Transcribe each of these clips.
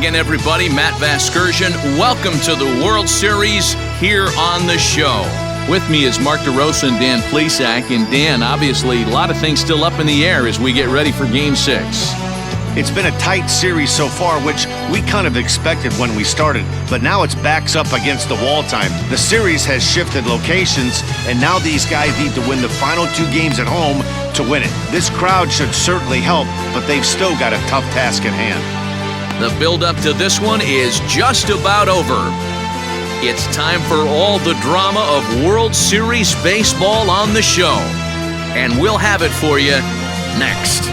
again, everybody. Matt Vasgersian. Welcome to the World Series here on the show. With me is Mark DeRosa and Dan Plesac. And Dan, obviously, a lot of things still up in the air as we get ready for Game 6. It's been a tight series so far, which we kind of expected when we started, but now it's backs up against the wall time. The series has shifted locations, and now these guys need to win the final 2 games at home to win it. This crowd should certainly help, but they've still got a tough task at hand. The build-up to this one is just about over. It's time for all the drama of World Series baseball on the show. And we'll have it for you next.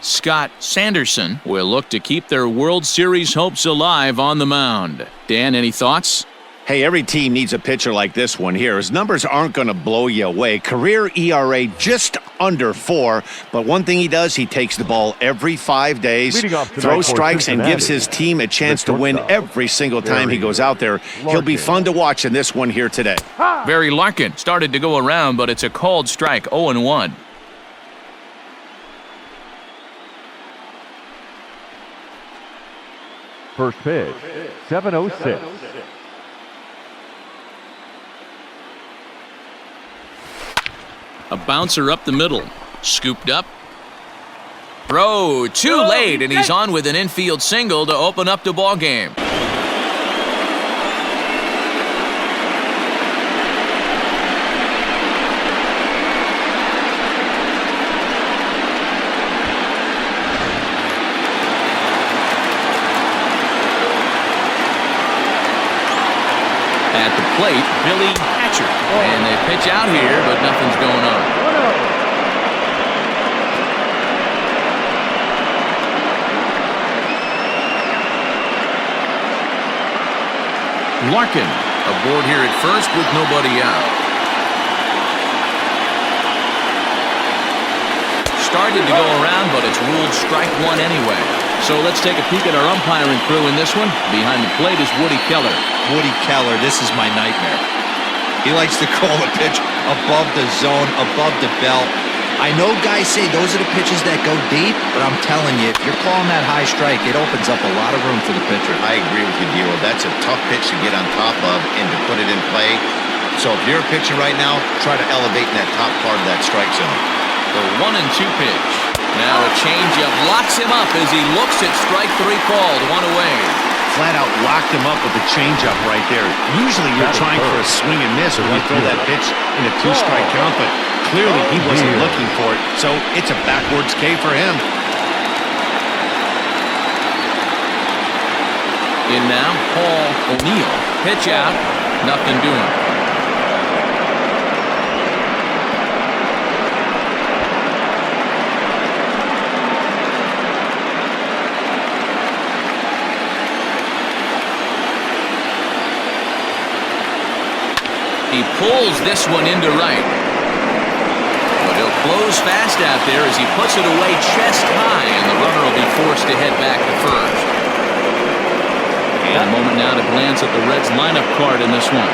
Scott Sanderson will look to keep their World Series hopes alive on the mound. Dan, any thoughts? Hey, every team needs a pitcher like this one here. His numbers aren't going to blow you away. Career ERA just under 4, but one thing he does, he takes the ball every 5 days, throws strikes, and gives his team a chance to win every single time he goes out there. He'll be fun to watch in this one here today. Barry Larkin started to go around, but it's a called strike, 0-1. First pitch, 7:06. A bouncer up the middle. Scooped up. Throw too late, and he's on with an infield single to open up the ball game. At the plate, Billy Hatcher. And they pitch out here, but nothing's going on. Larkin aboard here at first with nobody out. Started to go around, but it's ruled strike 1 anyway. So let's take a peek at our umpiring crew in this one. Behind the plate is Woody Keller. Woody Keller, this is my nightmare. He likes to call a pitch above the zone, above the belt. I know guys say those are the pitches that go deep, but I'm telling you, if you're calling that high strike, it opens up a lot of room for the pitcher. I agree with you, Dilo. That's a tough pitch to get on top of and to put it in play. So if you're a pitcher right now, try to elevate in that top part of that strike zone. The 1-2 pitch. Now a changeup locks him up as he looks at strike 3 called, 1 away. Flat out locked him up with a changeup right there. Usually you're trying for a swing and miss when you throw that pitch in a 2-strike count, but clearly he wasn't looking for it, so it's a backwards K for him. In now, Paul O'Neill. Pitch out, nothing doing. He pulls this one into right. But he'll close fast out there as he puts it away chest high, and the runner will be forced to head back to first. And a moment now to glance at the Reds lineup card in this one.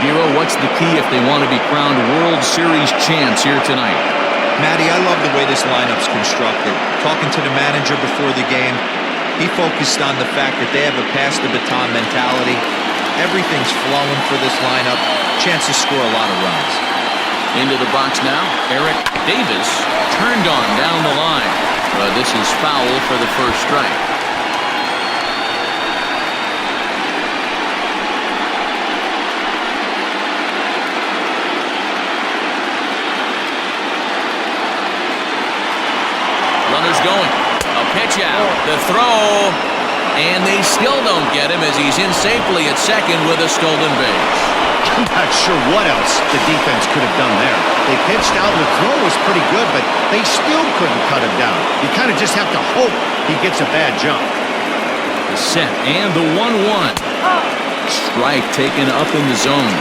Giro, what's the key if they want to be crowned World Series champs here tonight? Matty, I love the way this lineup's constructed. Talking to the manager before the game, he focused on the fact that they have a pass-the-baton mentality. Everything's flowing for this lineup. Chance to score a lot of runs. Into the box now, Eric Davis turned on down the line. But this is foul for the first strike. Runners going. A pitch out. The throw. And they still don't get him as he's in safely at second with a stolen base. I'm not sure what else the defense could have done there. They pitched out, and the throw was pretty good, but they still couldn't cut him down. You kind of just have to hope he gets a bad jump. The set and the 1-1. Strike taken up in the zone.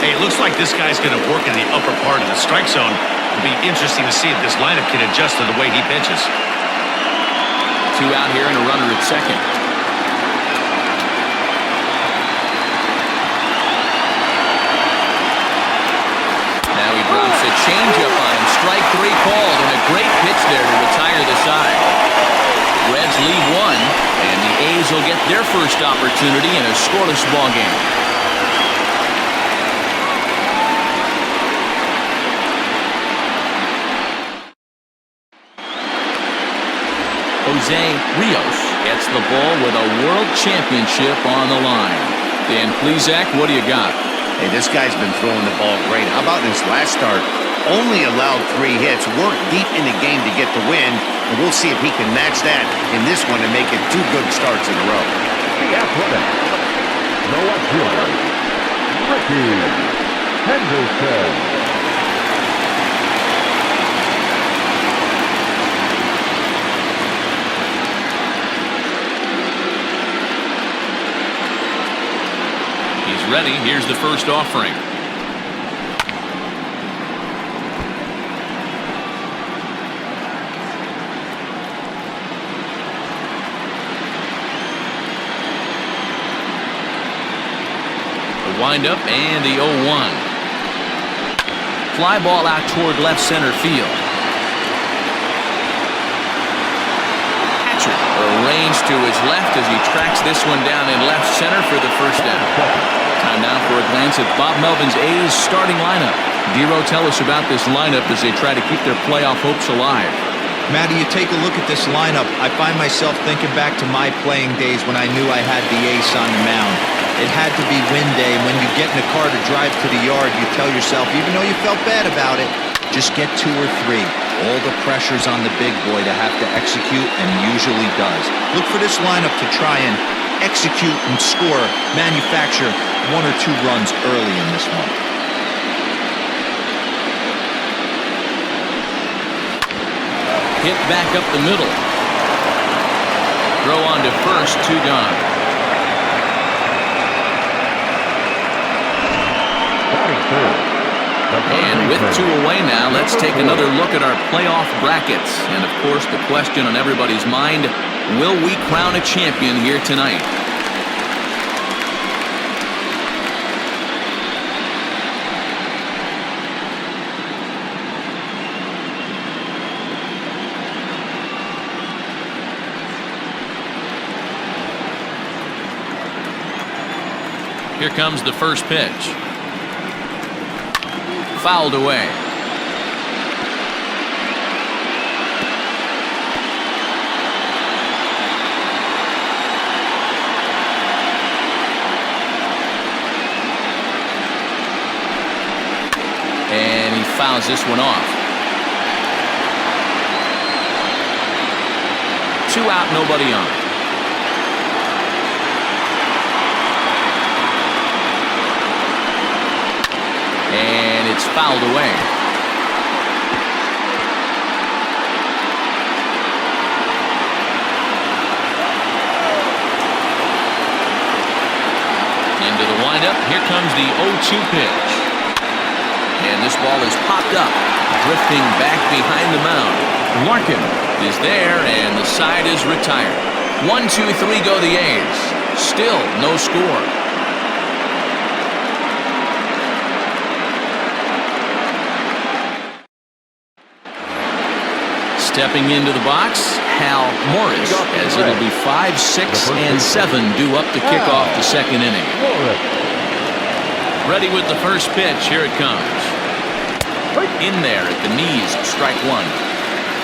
Hey, it looks like this guy's going to work in the upper part of the strike zone. It'll be interesting to see if this lineup can adjust to the way he pitches. 2 out here and a runner at second. Now he drops a changeup on him. Strike Very called, and a great pitch there to retire the side. Reds lead one, and the A's will get their first opportunity in a scoreless ball game. Jose Rios gets the ball with a world championship on the line. Dan Plesac, what do you got? Hey, this guy's been throwing the ball great. How about in his last start? Only allowed 3 hits, worked deep in the game to get the win, and we'll see if he can match that in this one and make it 2 good starts in a row. The Athletic. No outfielder. Ricky Henderson. Ready. Here's the first offering. The windup and the 0-1. Fly ball out toward left center field. Hatcher arranged to his left as he tracks this one down in left center for the first down. Time now for a glance at Bob Melvin's A's starting lineup. Dero, tell us about this lineup as they try to keep their playoff hopes alive. Matty, you take a look at this lineup, I find myself thinking back to my playing days when I knew I had the ace on the mound. It had to be win day, and when you get in a car to drive to the yard, you tell yourself, even though you felt bad about it, just get 2 or 3. All the pressure's on the big boy to have to execute, and he usually does. Look for this lineup to try and execute and score, manufacture 1 or 2 runs early in this one. Hit back up the middle. Throw on to first, 2 gone. And with 2 away now, let's take another look at our playoff brackets. And of course, the question on everybody's mind, will we crown a champion here tonight? Here comes the first pitch. Fouled away. And he fouls this one off. 2 out, nobody on. And it's fouled away. Into the windup. Here comes the 0-2 pitch. And this ball is popped up, drifting back behind the mound. Larkin is there, and the side is retired. 1-2-3 go the A's. Still no score. Stepping into the box, Hal Morris, as it'll be 5, 6, and 7 due up to kick off the second inning. Ready with the first pitch. Here it comes. In there at the knees, strike 1.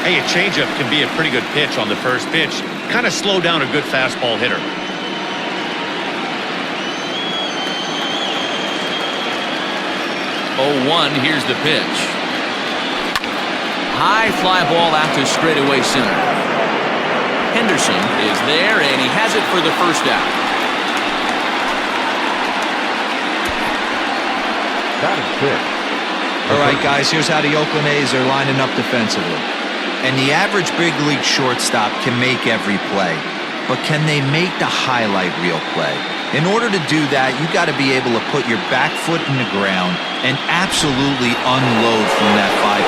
Hey, a changeup can be a pretty good pitch on the first pitch. Kind of slow down a good fastball hitter. Oh, 1, here's the pitch. High fly ball out to straightaway center. Henderson is there, and he has it for the first out. That is good. All right, guys, here's how the Oakland A's are lining up defensively. And the average big league shortstop can make every play, but can they make the highlight reel play? In order to do that, you got to be able to put your back foot in the ground and absolutely unload from that 5.5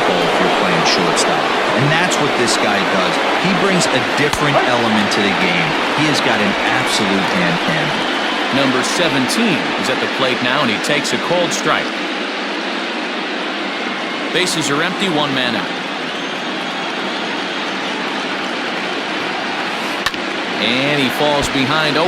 hole if you're playing shortstop. And that's what this guy does. He brings a different element to the game. He has got an absolute hand cannon. Number 17 is at the plate now, and he takes a cold strike. Bases are empty, one man out. And he falls behind 0-2.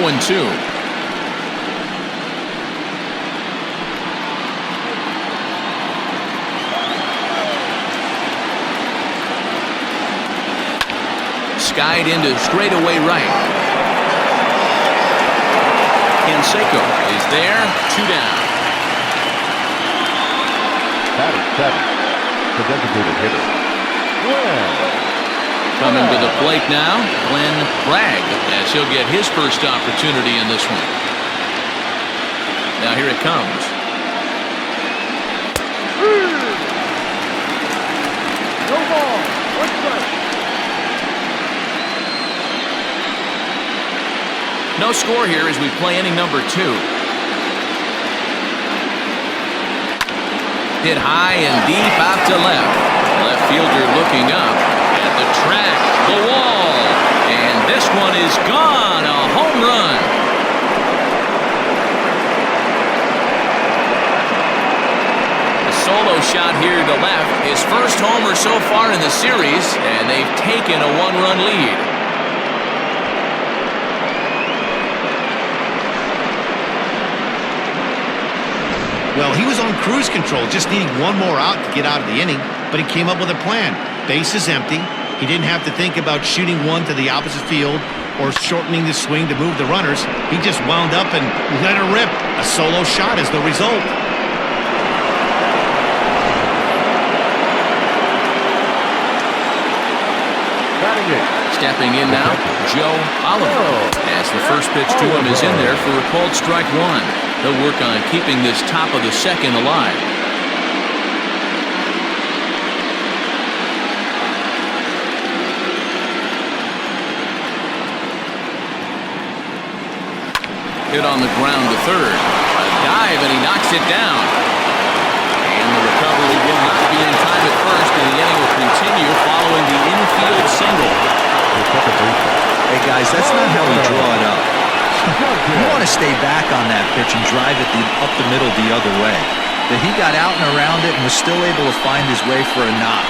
Skied into straightaway right. Canseco is there, 2 down. Batting 7, the designated hitter. Coming to the plate now, Glenn Bragg, as he'll get his first opportunity in this one. Now here it comes. No ball. 1 strike. No score here as we play inning number 2. Hit high and deep out to left. Left fielder looking up at the track, the wall, and this one is gone. A home run. A solo shot here to left. His first homer so far in the series, and they've taken a 1-run lead. Well, he was on cruise control, just needing one more out to get out of the inning, but he came up with a plan. Base is empty. He didn't have to think about shooting one to the opposite field or shortening the swing to move the runners. He just wound up and let her rip. A solo shot is the result. Stepping in now, Joe Oliver, as the first pitch to him is in there for a called strike 1. They'll work on keeping this top of the second alive. Hit on the ground to third. A dive, and he knocks it down. And the recovery will not be in time at first, and the inning will continue following the infield single. Hey, guys, that's not how we draw it up. You want to stay back on that pitch and drive it up the middle the other way. But he got out and around it and was still able to find his way for a knock.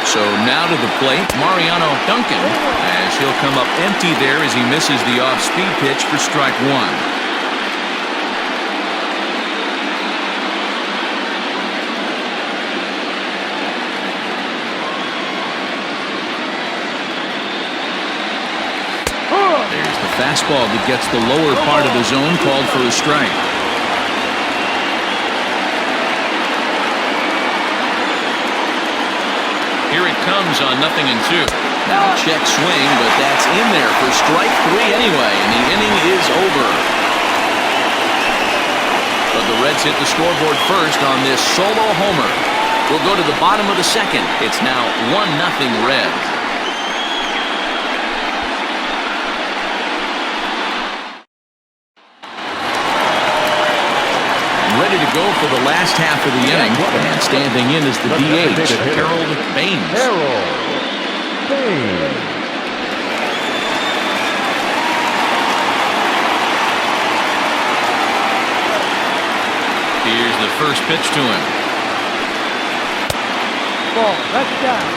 So now to the plate, Mariano Duncan, as he'll come up empty there as he misses the off-speed pitch for strike 1. Fastball that gets the lower part of the zone, called for a strike. Here it comes on 0-2. Now check swing, but that's in there for strike 3 anyway, and the inning is over. But the Reds hit the scoreboard first on this solo homer. We'll go to the bottom of the second. It's now 1-0 Reds. Ready to go for the last half of the inning, and standing in is the DH, Harold Baines. Here's the first pitch to him. Ball, that's down.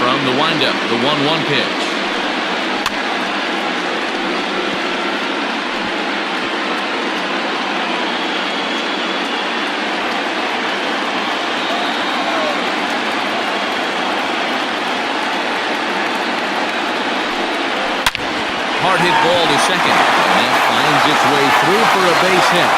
From the windup, the 1-1 pitch. Hard hit ball to second, and that finds its way through for a base hit.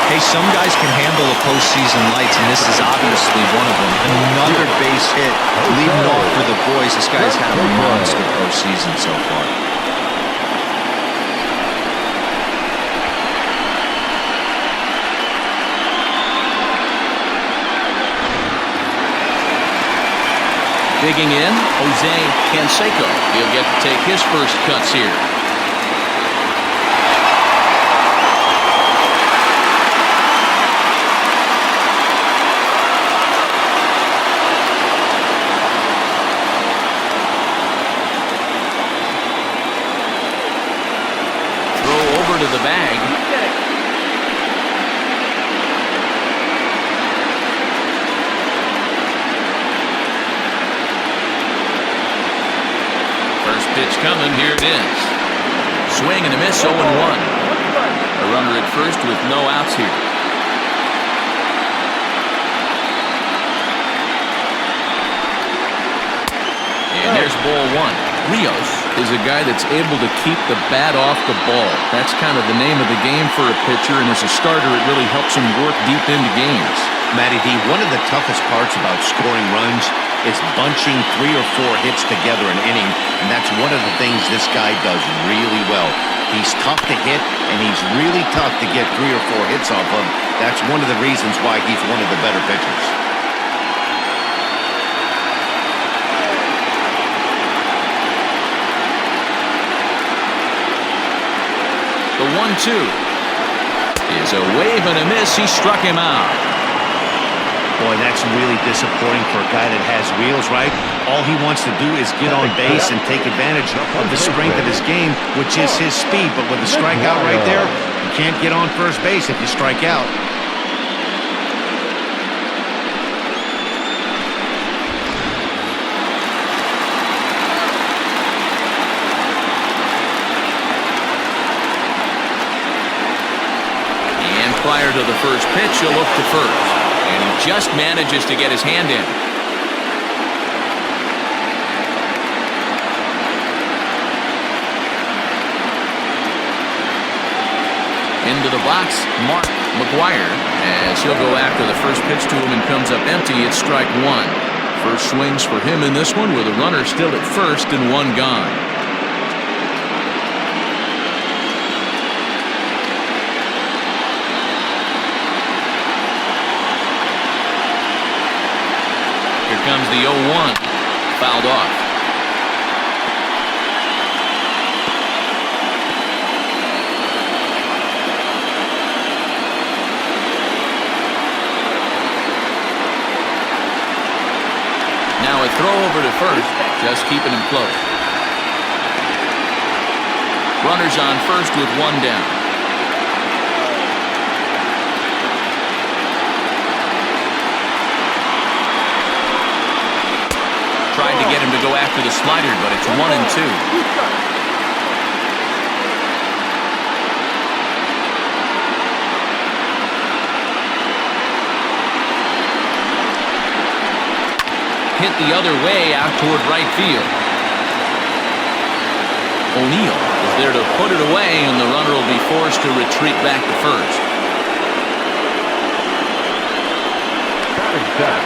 Hey, some guys can handle the postseason lights, and this is obviously one of them. Another base hit, leading off for the boys. This guy's had a monster postseason so far. Digging in, Jose Canseco. He'll get to take his first cuts here. Throw over to the bag. First pitch coming, here it is. Swing and a miss, 0-1. A runner at first with no outs here. And there's ball one. Rios is a guy that's able to keep the bat off the ball. That's kind of the name of the game for a pitcher, and as a starter, it really helps him work deep into games. Matty D, one of the toughest parts about scoring runs is bunching 3 or 4 hits together an inning, and that's one of the things this guy does really well. He's tough to hit, and he's really tough to get 3 or 4 hits off of. That's one of the reasons why he's one of the better pitchers. The 1-2 is a wave and a miss. He struck him out. Boy, that's really disappointing for a guy that has wheels, right? All he wants to do is get on base and take advantage of the strength of his game, which is his speed. But with a strikeout right there, you can't get on first base if you strike out. And prior to the first pitch, he'll look to first. And he just manages to get his hand in. Into the box, Mark McGuire, as he'll go after the first pitch to him and comes up empty. It's strike one. First swings for him in this one with a runner still at first and one gone. Here comes the 0-1. Fouled off. Now a throw over to first, just keeping him close. Runners on first with one down. Tried to get him to go after the slider, but it's 1-2. Hit the other way out toward right field. O'Neill is there to put it away, and the runner will be forced to retreat back to first. Batting set.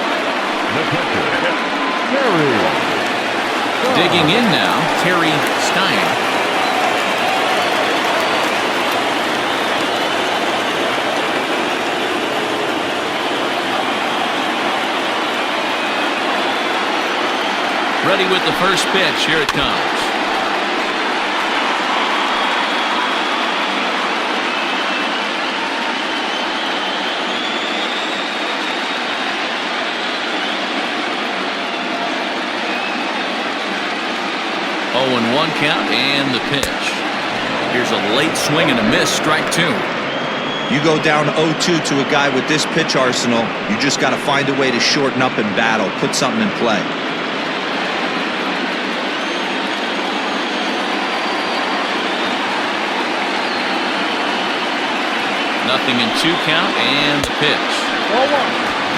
The pitcher, Terry. Digging in now, Terry Stein. Ready with the first pitch. Here it comes. Oh, and 1 count and the pitch. Here's a late swing and a miss. Strike two. You go down 0-2 to a guy with this pitch arsenal, you just got to find a way to shorten up and battle, put something in play. Nothing in 2 count and the pitch.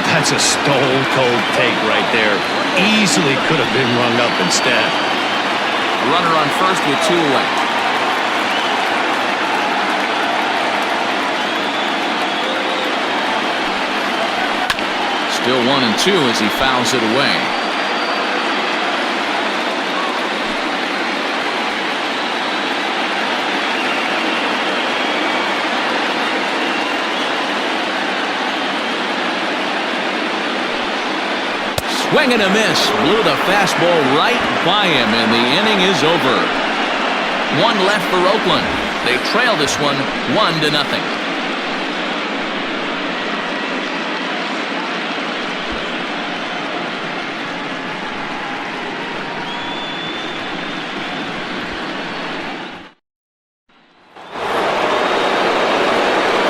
That's a stone-cold take right there. Easily could have been rung up instead. A runner on first with 2 away. Still 1-2 as he fouls it away. Swing and a miss. Blew the fastball right by him, and the inning is over. One left for Oakland. They trail this one 1-0.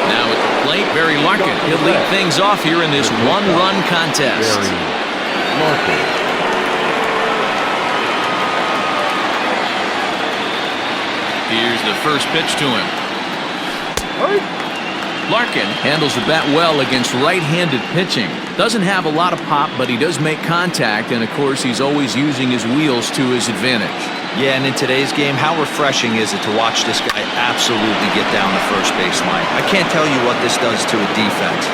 Now at the plate, Barry Larkin. He'll lead things off here in this one-run contest. Here's the first pitch to him. Larkin handles the bat well against right-handed pitching. Doesn't have a lot of pop, but he does make contact, and of course he's always using his wheels to his advantage. Yeah, and in today's game, how refreshing is it to watch this guy absolutely get down the first baseline? I can't tell you what this does to a defense.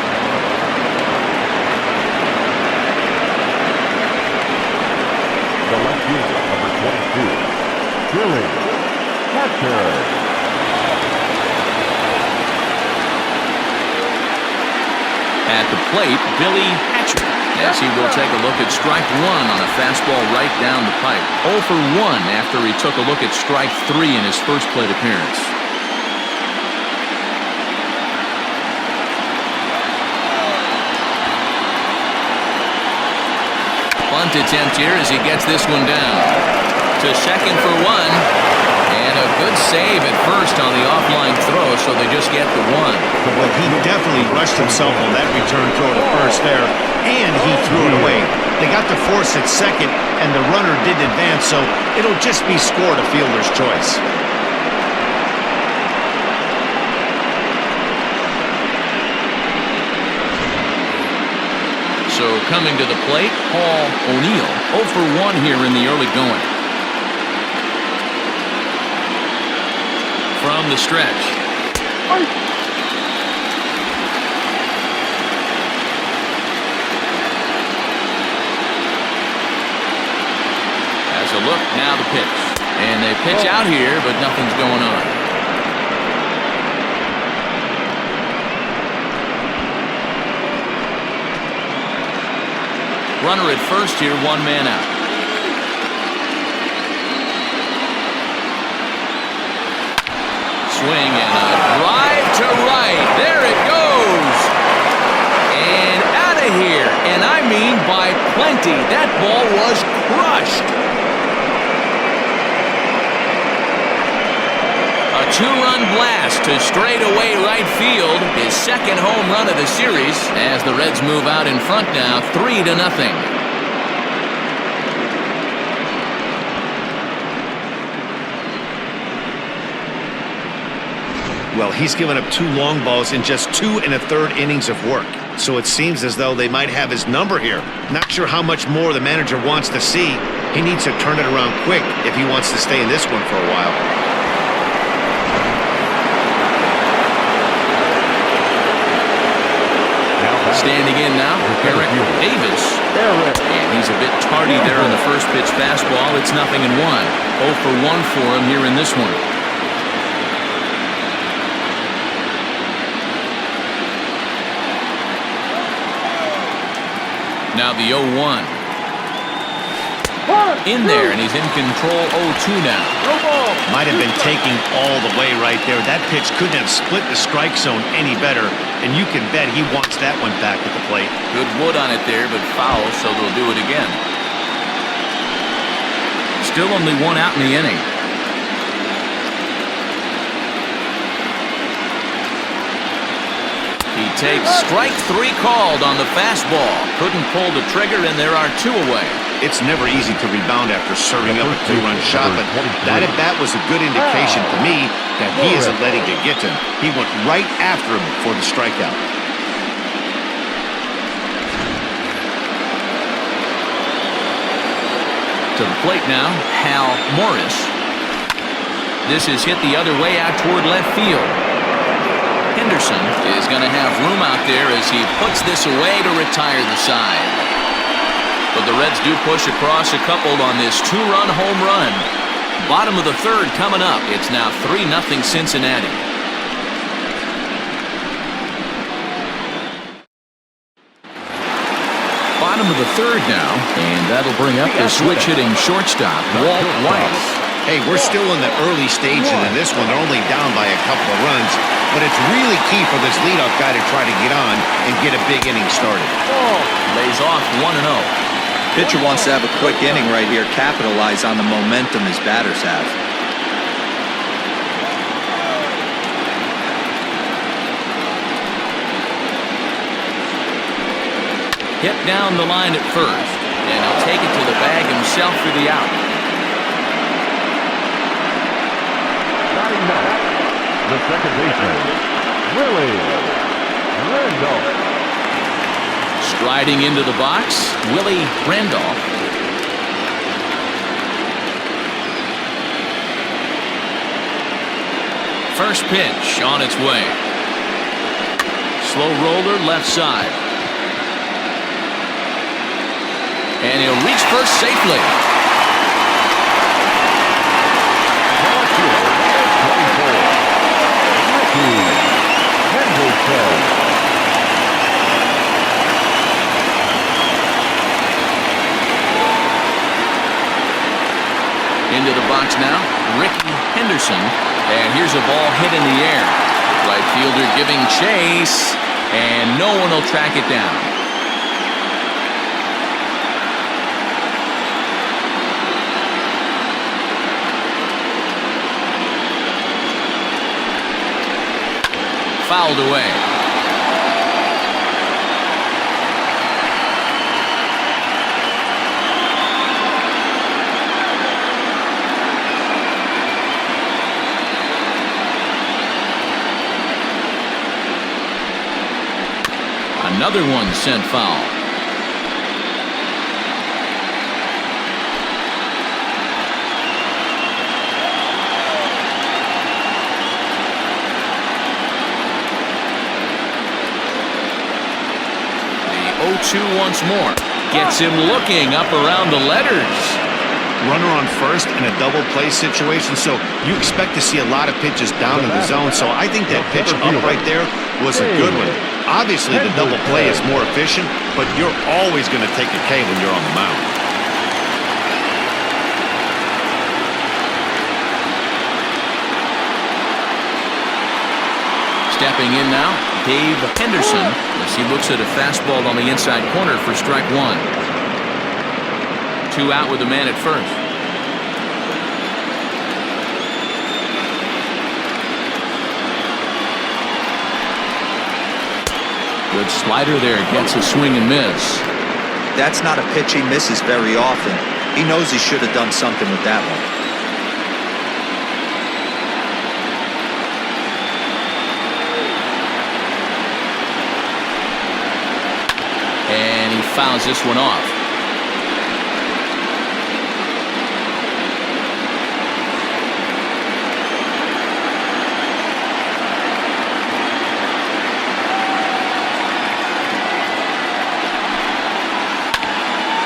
The left fielder, number 22, Billy Hatcher. At the plate, Billy Hatcher, as he will take a look at strike one on a fastball right down the pipe. 0 for 1 after he took a look at strike 3 in his first plate appearance. Bunt attempt here as he gets this one down. To second for 1. And a good save at first on the offline throw, so they just get the 1. Well, he definitely rushed himself on that return throw to first there, and he threw it away. They got the force at second, and the runner didn't advance, so it'll just be scored a fielder's choice. So coming to the plate, Paul O'Neill, 0 for 1 here in the early going. From the stretch. As a look, now the pitch. And they pitch out here, but nothing's going on. Runner at first here, 1 man out. Swing and a drive to right. There it goes. And out of here. And I mean by plenty. That ball was crushed. A 2-run blast to straightaway right field. His second home run of the series as the Reds move out in front now 3-0. Well, he's given up 2 long balls in just 2 1/3 innings of work. So it seems as though they might have his number here. Not sure how much more the manager wants to see. He needs to turn it around quick if he wants to stay in this one for a while. Standing in now, Eric Davis. And he's a bit tardy there on the first pitch fastball. It's 0-1. 0 for 1 for him here in this one. Now the 0-1. In there, and he's in control 0-2 now. Might have been taking all the way right there. That pitch couldn't have split the strike zone any better, and you can bet he wants that one back at the plate. Good wood on it there, but foul, so they'll do it again. Still only 1 out in the inning. He takes strike 3 called on the fastball. Couldn't pull the trigger, and there are 2 away. It's never easy to rebound after serving up a 2-run shot, but that at-bat was a good indication to me that he isn't letting it get to him. He went right after him for the strikeout. To the plate now, Hal Morris. This is hit the other way out toward left field. Henderson is going to have room out there as he puts this away to retire the side. But the Reds do push across a couple on this 2-run home run. Bottom of the 3rd coming up. It's now 3-0 Cincinnati. Bottom to the third now, and that'll bring up the switch-hitting shortstop, Walt Weiss. Hey, we're still in the early stages in this one. They're only down by a couple of runs, but it's really key for this leadoff guy to try to get on and get a big inning started. Lays off 1-0. Pitcher wants to have a quick inning right here, capitalize on the momentum his batters have. Hit down the line at first, and he'll take it to the bag himself for the out. Batting now, the second baseman, Willie Randolph. Striding into the box, Willie Randolph. First pitch on its way. Slow roller left side. And he'll reach first safely. Into the box now, Ricky Henderson. And here's a ball hit in the air. Right fielder giving chase, and no one will track it down. Fouled away. Another one sent foul. The 0-2 once more. Gets him looking up around the letters. Runner on first in a double play situation, so you expect to see a lot of pitches down in the zone. So I think that pitch up right there was a good one. Obviously, the double play is more efficient, but you're always going to take a K when you're on the mound. Stepping in now, Dave Henderson, as he looks at a fastball on the inside corner for strike one. 2 out with a man at first. Good slider there, gets a swing and miss. That's not a pitch he misses very often. He knows he should have done something with that one. And he fouls this one off.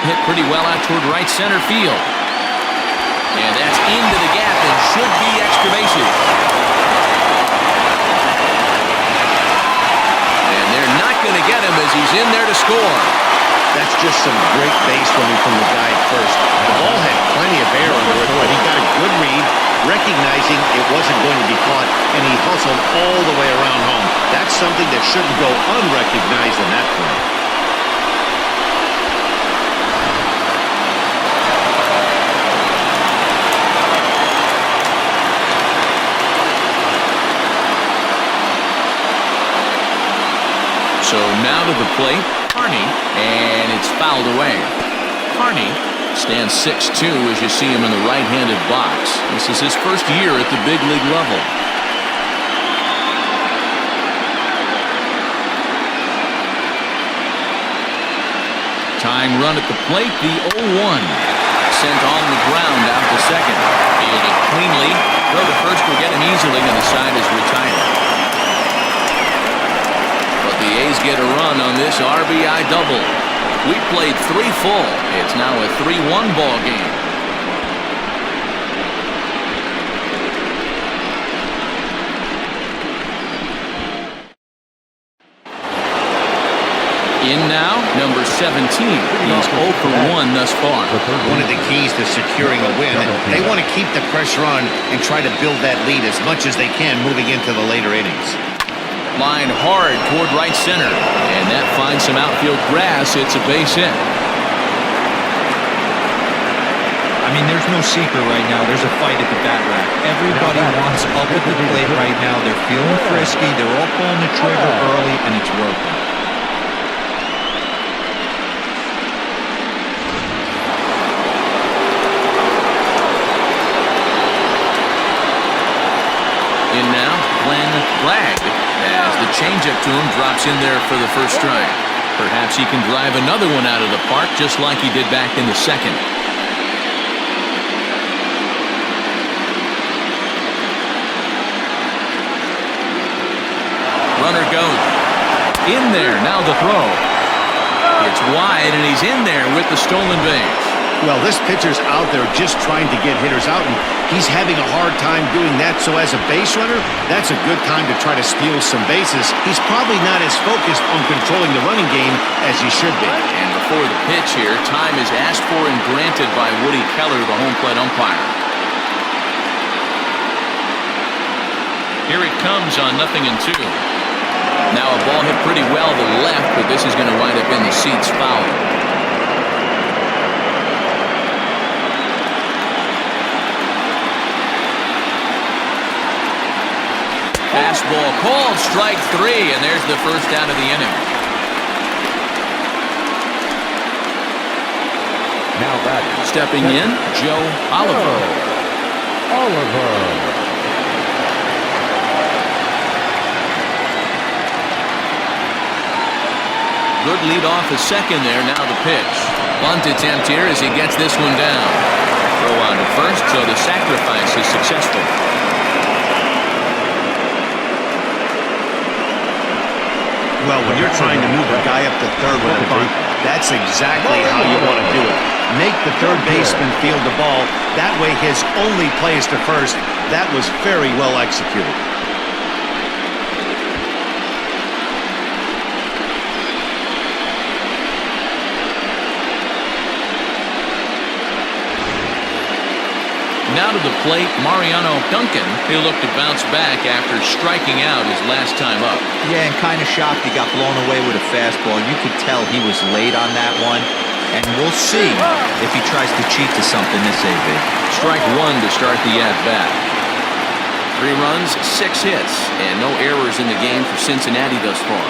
Hit pretty well out toward right center field. And that's into the gap and should be extra bases. And they're not going to get him as he's in there to score. That's just some great base running from the guy at first. The ball had plenty of air under it, but he got a good read, recognizing it wasn't going to be caught, and he hustled all the way around home. That's something that shouldn't go unrecognized in that point. So now to the plate, Carney, and it's fouled away. Carney stands 6'2" as you see him in the right-handed box. This is his first year at the big league level. Tying run at the plate, the 0-1. Sent on the ground out to second. Fielded cleanly. Throw to first will get him easily, and the side is retired. The A's get a run on this RBI double. We played 3 full. It's now a 3-1 ball game. In now, number 17. He's 0 for 1 thus far. One of the keys to securing a win, they want to keep the pressure on and try to build that lead as much as they can moving into the later innings. Line hard toward right center, and that finds some outfield grass. It's a base hit. I mean, there's no secret right now. There's a fight at the bat rack. Everybody wants up at the plate right now. They're feeling frisky. They're all pulling the trigger early, and it's working. In now, Glenn Bragg, as the changeup to him drops in there for the first strike. Perhaps he can drive another one out of the park just like he did back in the second. Runner goes in there. Now the throw. It's wide, and he's in there with the stolen base. Well, this pitcher's out there just trying to get hitters out, and he's having a hard time doing that. So as a base runner, that's a good time to try to steal some bases. He's probably not as focused on controlling the running game as he should be. And before the pitch here, time is asked for and granted by Woody Keller, the home plate umpire. Here it comes on 0-2. Now a ball hit pretty well to the left, but this is going to wind up in the seats foul. Fastball called, strike 3, and there's the first out of the inning. Now batting. Stepping in, Joe Oliver. Good lead off a second there. Now the pitch. Bunt attempt here as he gets this one down. Throw on to first, so the sacrifice is successful. Well, when you're trying to move a guy up to third with a bunt, that's exactly how you want to do it. Make the third baseman field the ball. That way his only play is to first. That was very well executed. Now to the plate, Mariano Duncan. He'll look to bounce back after striking out his last time up. Yeah, and kind of shocked he got blown away with a fastball. You could tell he was late on that one. And we'll see if he tries to cheat to something this AB. Strike 1 to start the at-bat. 3 runs, 6 hits, and no errors in the game for Cincinnati thus far.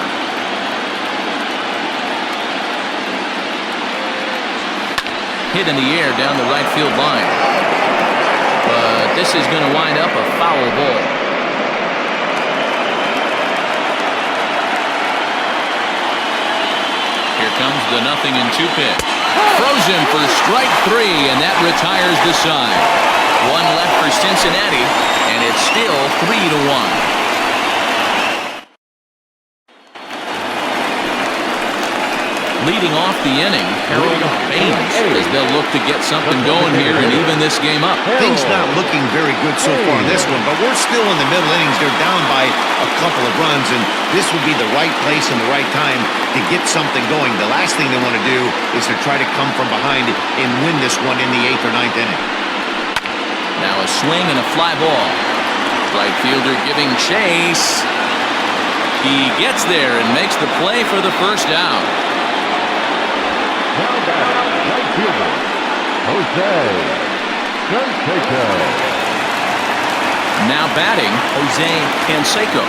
Hit in the air down the right field line. But this is going to wind up a foul ball. Here comes the 0-2 pitch. Frozen for strike 3, and that retires the side. 1 left for Cincinnati, and it's still 3-1. Leading off the inning, Harold Baines, as they'll look to get something going here and even this game up. Things not looking very good so far in this one, but we're still in the middle innings. They're down by a couple of runs, and this would be the right place and the right time to get something going. The last thing they want to do is to try to come from behind and win this one in the 8th or 9th inning. Now a swing and a fly ball. Right fielder giving chase. He gets there and makes the play for the first out. Now batting, right fielder, Jose Canseco. Now batting, Jose Canseco.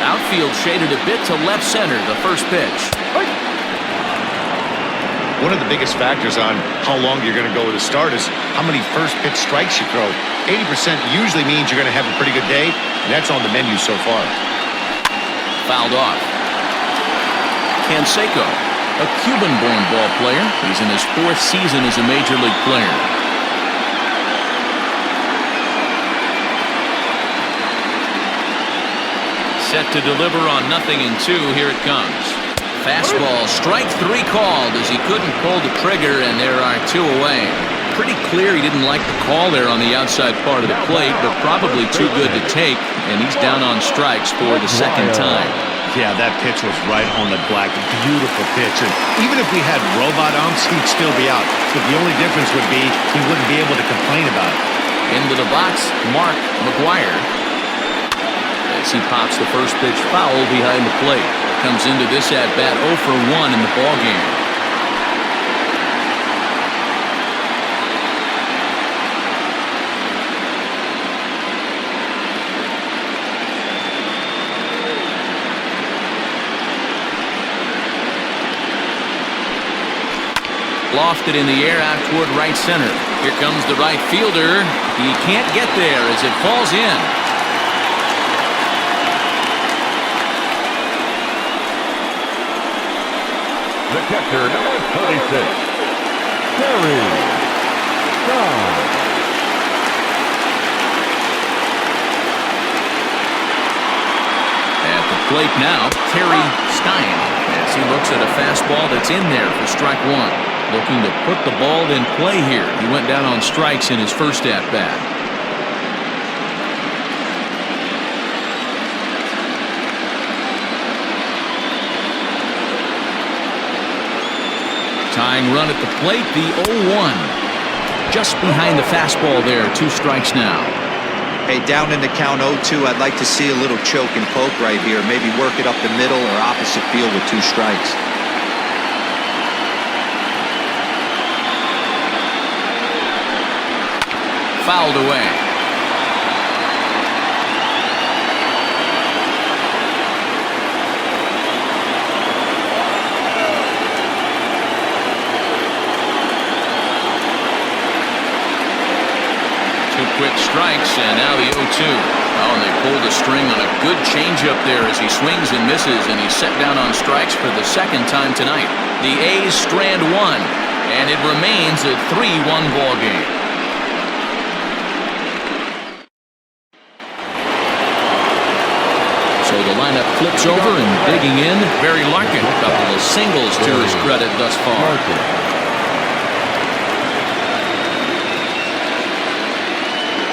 Outfield shaded a bit to left center, the first pitch. One of the biggest factors on how long you're going to go with a start is how many first pitch strikes you throw. 80% usually means you're going to have a pretty good day, and that's on the menu so far. Fouled off. Canseco, a Cuban-born ball player. He's in his 4th season as a major league player. Set to deliver on 0-2. Here it comes. Fastball, strike 3 called as he couldn't pull the trigger, and there are 2 away. pretty clear he didn't like the call there on the outside part of the plate, but probably too good to take, and he's down on strikes for the second time. Yeah, that pitch was right on the black. Beautiful pitch. And even if we had robot umps, he'd still be out. But the only difference would be he wouldn't be able to complain about it. Into the box, Mark McGuire. As he pops the first pitch foul behind the plate. Comes into this at-bat 0 for 1 in the ballgame. Lofted in the air out toward right center. Here comes the right fielder. He can't get there as it falls in. The catcher, number 36, Terry Stein. At the plate now, Terry Stein, as he looks at a fastball that's in there for strike one. Looking to put the ball in play here. He went down on strikes in his first at-bat. Tying run at the plate, the 0-1. Just behind the fastball there, 2 strikes now. Hey, down in the count 0-2, I'd like to see a little choke and poke right here. Maybe work it up the middle or opposite field with 2 strikes. Fouled away. Two quick strikes, and now the 0-2. Oh, and they pulled the string on a good changeup there as he swings and misses, and he's set down on strikes for the second time tonight. The A's strand 1, and it remains a 3-1 ball game. So the lineup flips over and digging in, Barry Larkin. A couple of singles to his credit thus far.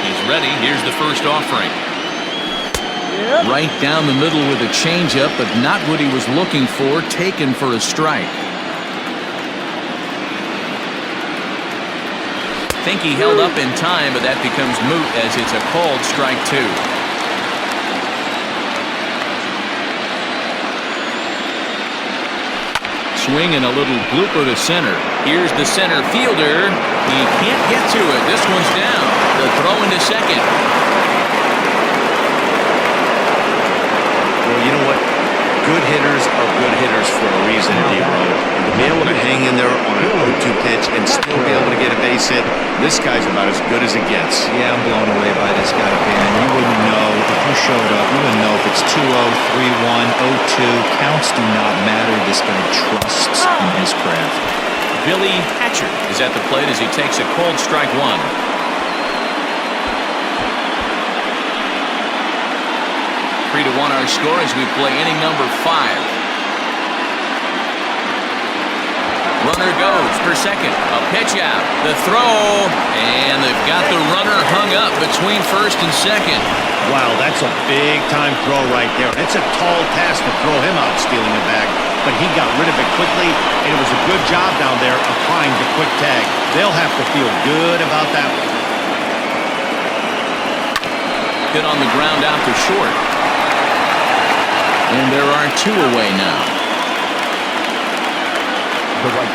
He's ready. Here's the first offering. Right down the middle with a changeup, but not what he was looking for. Taken for a strike. Think he held up in time, but that becomes moot as it's a called strike 2. Swing and a little blooper to center. Here's the center fielder. He can't get to it. This one's down. The throw into second. Well, you know what? Good hitters are good hitters for a reason, D-Row. And to be able to hang in there on an 0-2 pitch and still be able to get a base hit, this guy's about as good as it gets. Yeah, I'm blown away by this guy, man. You wouldn't know if you showed up. You wouldn't know if it's 2-0, 3-1, 0-2. Counts do not matter. This guy trusts in his craft. Billy Hatcher is at the plate as he takes a called strike 1. 3-1 our score as we play inning number 5. Runner goes for second. A pitch out. The throw. And they've got the runner hung up between first and second. Wow, that's a big-time throw right there. It's a tall task to throw him out stealing a bag, but he got rid of it quickly, and it was a good job down there applying the quick tag. They'll have to feel good about that one. Hit on the ground out to short. And there are 2 away now.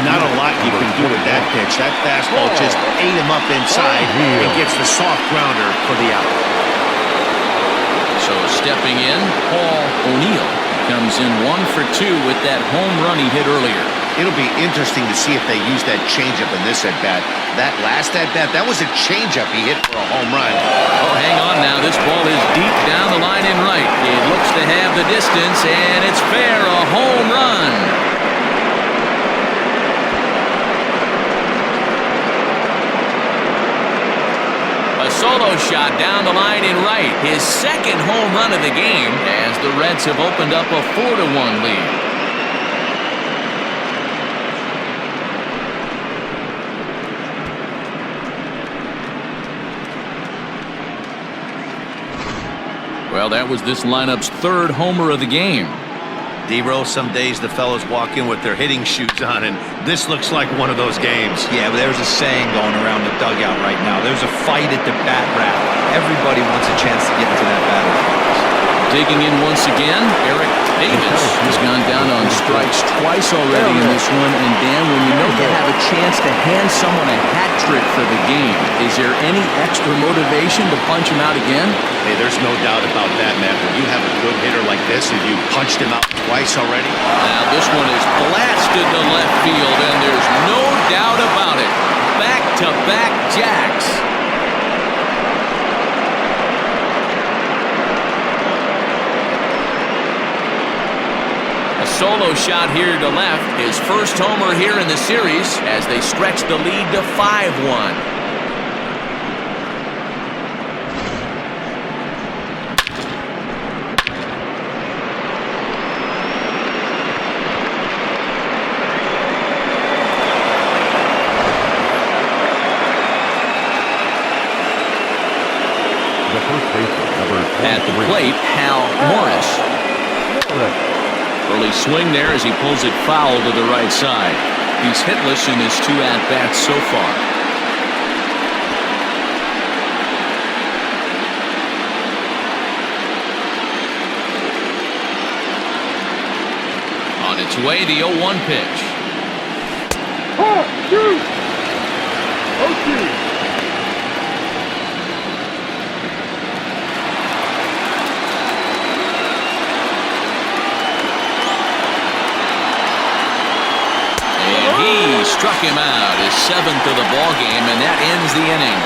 Not a lot you can do with that pitch. That fastball just ate him up inside and gets the soft grounder for the out. So stepping in, Paul O'Neill comes in 1 for 2 with that home run he hit earlier. It'll be interesting to see if they use that changeup in this at-bat. That last at-bat, that was a changeup he hit for a home run. Oh, hang on now. This ball is deep down the line in right. It looks to have the distance, and it's fair, a home run. A solo shot down the line in right. His second home run of the game as the Reds have opened up a 4-1 lead. Well, that was this lineup's third homer of the game. D-Row, some days the fellas walk in with their hitting shoes on, and this looks like one of those games. Yeah, but there's a saying going around the dugout right now. There's a fight at the bat rack. Everybody wants a chance to get into that batter's box. Digging in once again, Eric Davis has gone down on strikes twice already in this one. And Dan, when you know you have a chance to hand someone a hat trick for the game, is there any extra motivation to punch him out again? Hey, there's no doubt about that, man. When you have a good hitter like this and you punched him out twice already. Now this one is blasted to left field, and there's no doubt about it. Back-to-back jacks. A solo shot here to left. His first homer here in the series as they stretch the lead to 5-1. At the plate, Hal Morris. Early swing there as he pulls it foul to the right side. He's hitless in his 2 at-bats so far. On its way, the 0-1 pitch. Struck him out, his 7th of the ball game, and that ends the inning.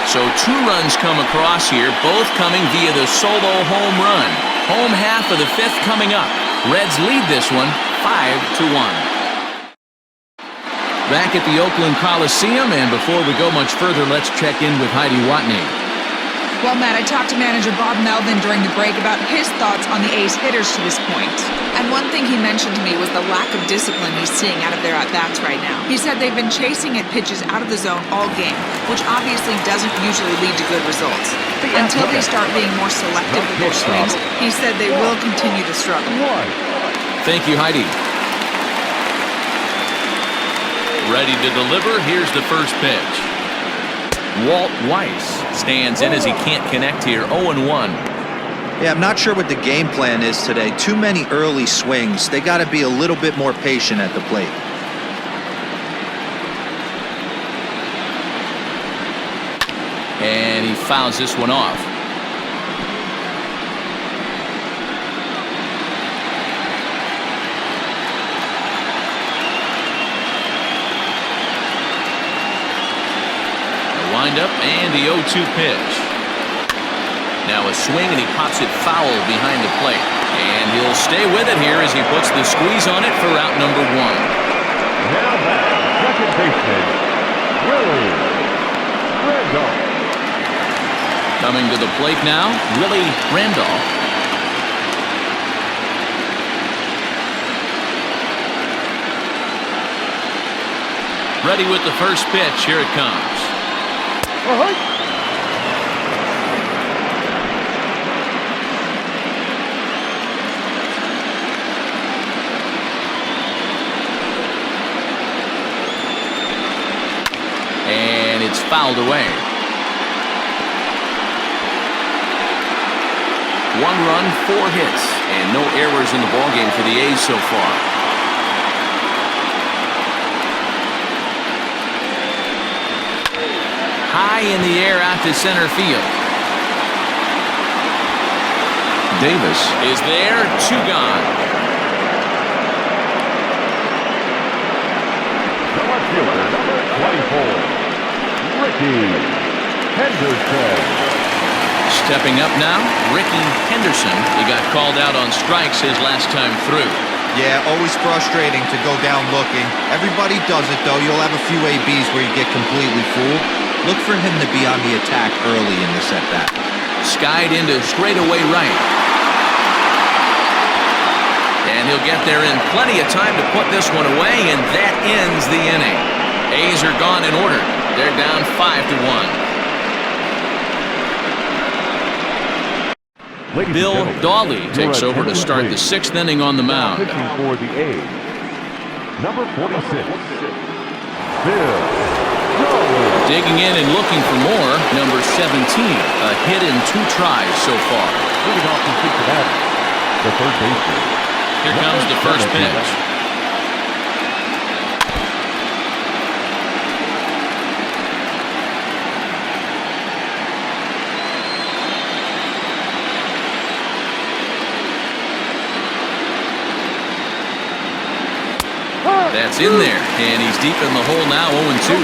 So 2 runs come across here, both coming via the solo home run. Home half of the 5th coming up. Reds lead this one 5-1. Back at the Oakland Coliseum, and before we go much further, let's check in with Heidi Watney. Well, Matt, I talked to manager Bob Melvin during the break about his thoughts on the A's hitters to this point. And one thing he mentioned to me was the lack of discipline he's seeing out of their at-bats right now. He said they've been chasing at pitches out of the zone all game, which obviously doesn't usually lead to good results. Until they start being more selective with their swings, he said they will continue to struggle. Thank you, Heidi. Ready to deliver, here's the first pitch. Walt Weiss stands in as he can't connect here, 0-1. Yeah, I'm not sure what the game plan is today. Too many early swings. They got to be a little bit more patient at the plate. And he fouls this one off. Wind up and the 0-2 pitch. Now a swing and he pops it foul behind the plate. And he'll stay with it here as he puts the squeeze on it for out number 1. Now back, second baseman, Willie Randolph. Coming to the plate now, Willie Randolph. Ready with the first pitch. Here it comes. And it's fouled away. 1 run, 4 hits, and no errors in the ballgame for the A's so far. High in the air out to center field. Davis is there, 2 gone. The left fielder, number 24, Ricky Henderson. Stepping up now, Ricky Henderson. He got called out on strikes his last time through. Yeah, always frustrating to go down looking. Everybody does it, though. You'll have a few ABs where you get completely fooled. Look for him to be on the attack early in this at-bat. Skied into straightaway right. And he'll get there in plenty of time to put this one away, and that ends the inning. A's are gone in order. They're down 5-1. Ladies Bill and gentlemen, Dawley your takes over to attendance start the please. 6th inning on the Now mound. pitching for the A's, number 46, Bill Dawley. Digging in and looking for more, number 17. A hit in 2 tries so far. Moving off to Cincinnati, the third baseman. Here comes the first pitch. That's in there, and he's deep in the hole now, 0-2.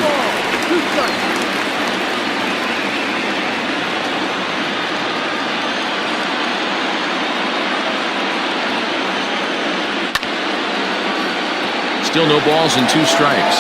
Still no balls and 2 strikes.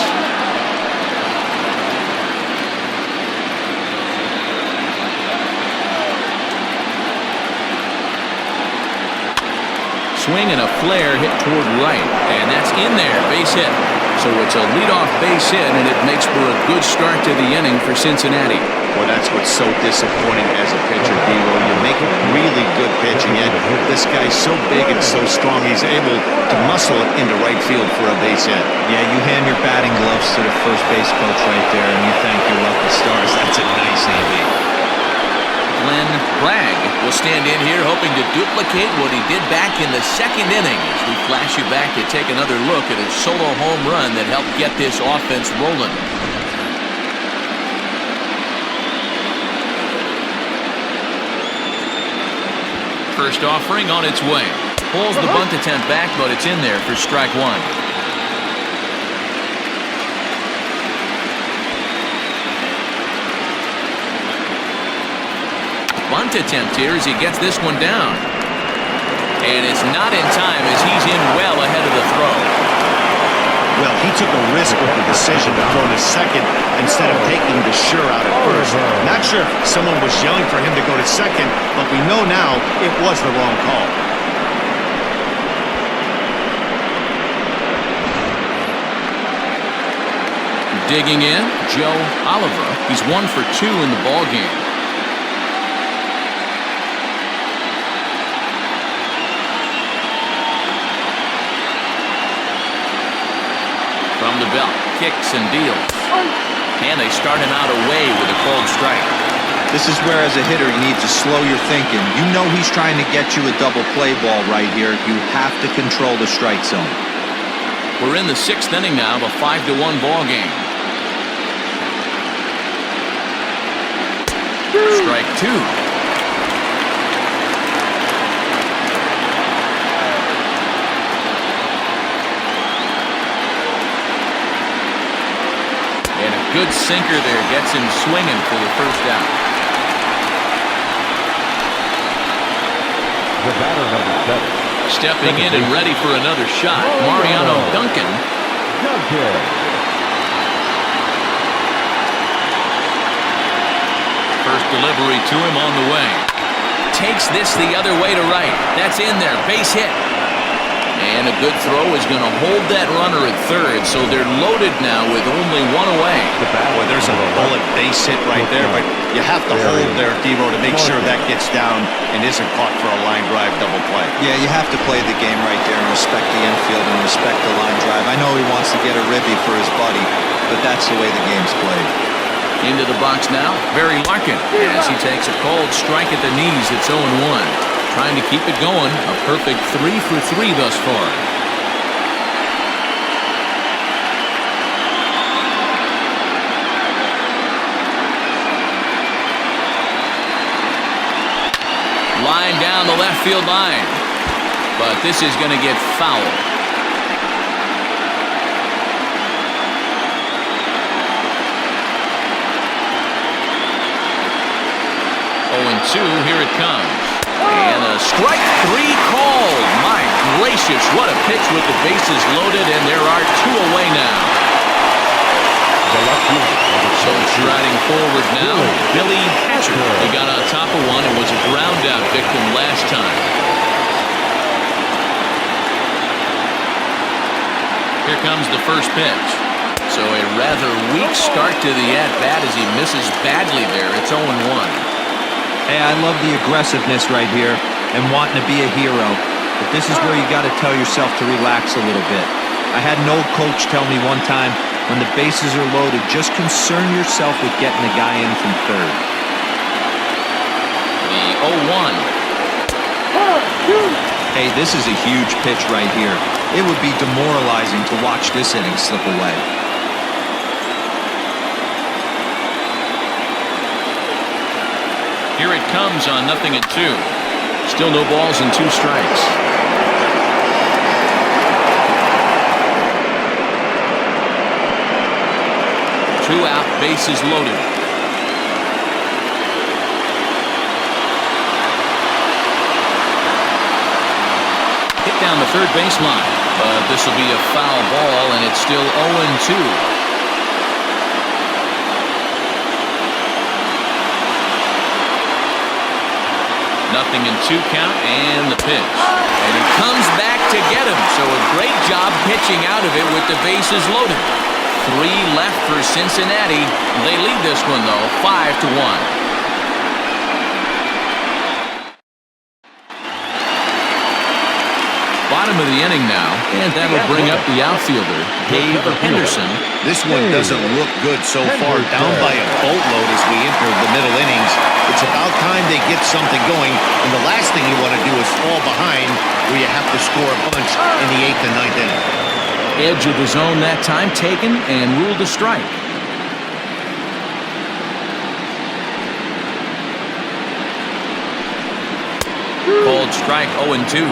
Swing and a flare hit toward right, and that's in there, base hit. So it's a leadoff base hit, and it makes for a good start to the inning for Cincinnati. Well, that's what's so disappointing as a pitcher, D-Lo. You're making really good pitching, yet this guy's so big and so strong, he's able to muscle it into right field for a base hit. Yeah, you hand your batting gloves to the first base coach right there, and you thank your lucky stars. That's a nice AB. Glenn Bragg will stand in here hoping to duplicate what he did back in the 2nd inning as we flash you back to take another look at a solo home run that helped get this offense rolling. First offering on its way. Pulls the bunt attempt back, but it's in there for strike 1. Bunt attempt here as he gets this one down. And it's not in time as he's in well ahead of the throw. Well, he took a risk with the decision to throw to second instead of taking the sure out at first. Not sure if someone was yelling for him to go to second, but we know now it was the wrong call. Digging in, Joe Oliver. He's 1 for 2 in the ballgame. From the belt, kicks and deals. And they start him out away with a called strike. This is where, as a hitter, you need to slow your thinking. You know he's trying to get you a double play ball right here. You have to control the strike zone. We're in the 6th inning now, a 5-1 ball game. Strike 2. And a good sinker there gets him swinging for the first out. The batter, number 7. Stepping in and ready for another shot, Mariano Duncan. First delivery to him on the way. Takes this the other way to right. That's in there, base hit. And a good throw is going to hold that runner at third, so they're loaded now with only 1 away. Boy, there's a bullet base hit right there, but you have to hold there, D-Ro, to make sure that gets down and isn't caught for a line drive double play. Yeah, you have to play the game right there and respect the infield and respect the line drive. I know he wants to get a ribby for his buddy, but that's the way the game's played. Into the box now, Barry Larkin, as he takes a cold strike at the knees. It's 0-1. Trying to keep it going. A perfect 3 for 3 thus far. Line down the left field line. But this is going to get fouled. 0-2, here it comes. And a strike 3 called. My gracious, what a pitch with the bases loaded, and there are 2 away now. So striding forward now, Billy Hatcher. He got on top of one and was a ground out victim last time. Here comes the first pitch. So a rather weak start to the at-bat as he misses badly there. It's 0-1. Hey, I love the aggressiveness right here. and wanting to be a hero. But this is where you got to tell yourself to relax a little bit. I had an old coach tell me one time, when the bases are loaded, just concern yourself with getting the guy in from third. The 0-1. Hey, this is a huge pitch right here. It would be demoralizing to watch this inning slip away. Here it comes on 0-2. Still no balls and 2 strikes. Two out, bases loaded. Hit down the third baseline, but this will be a foul ball, and it's still 0-2. 0-2 count, and the pitch. And he comes back to get him, so a great job pitching out of it with the bases loaded. 3 left for Cincinnati. They lead this one, though, 5-1. Bottom of the inning now, and that'll bring up the outfielder, Dave Henderson. This one doesn't look good so far, down by a boatload as we enter the middle innings. It's about time they get something going, and the last thing you want to do is fall behind where you have to score a bunch in the 8th and 9th inning. Edge of the zone that time taken and ruled a strike. Called strike 0-2.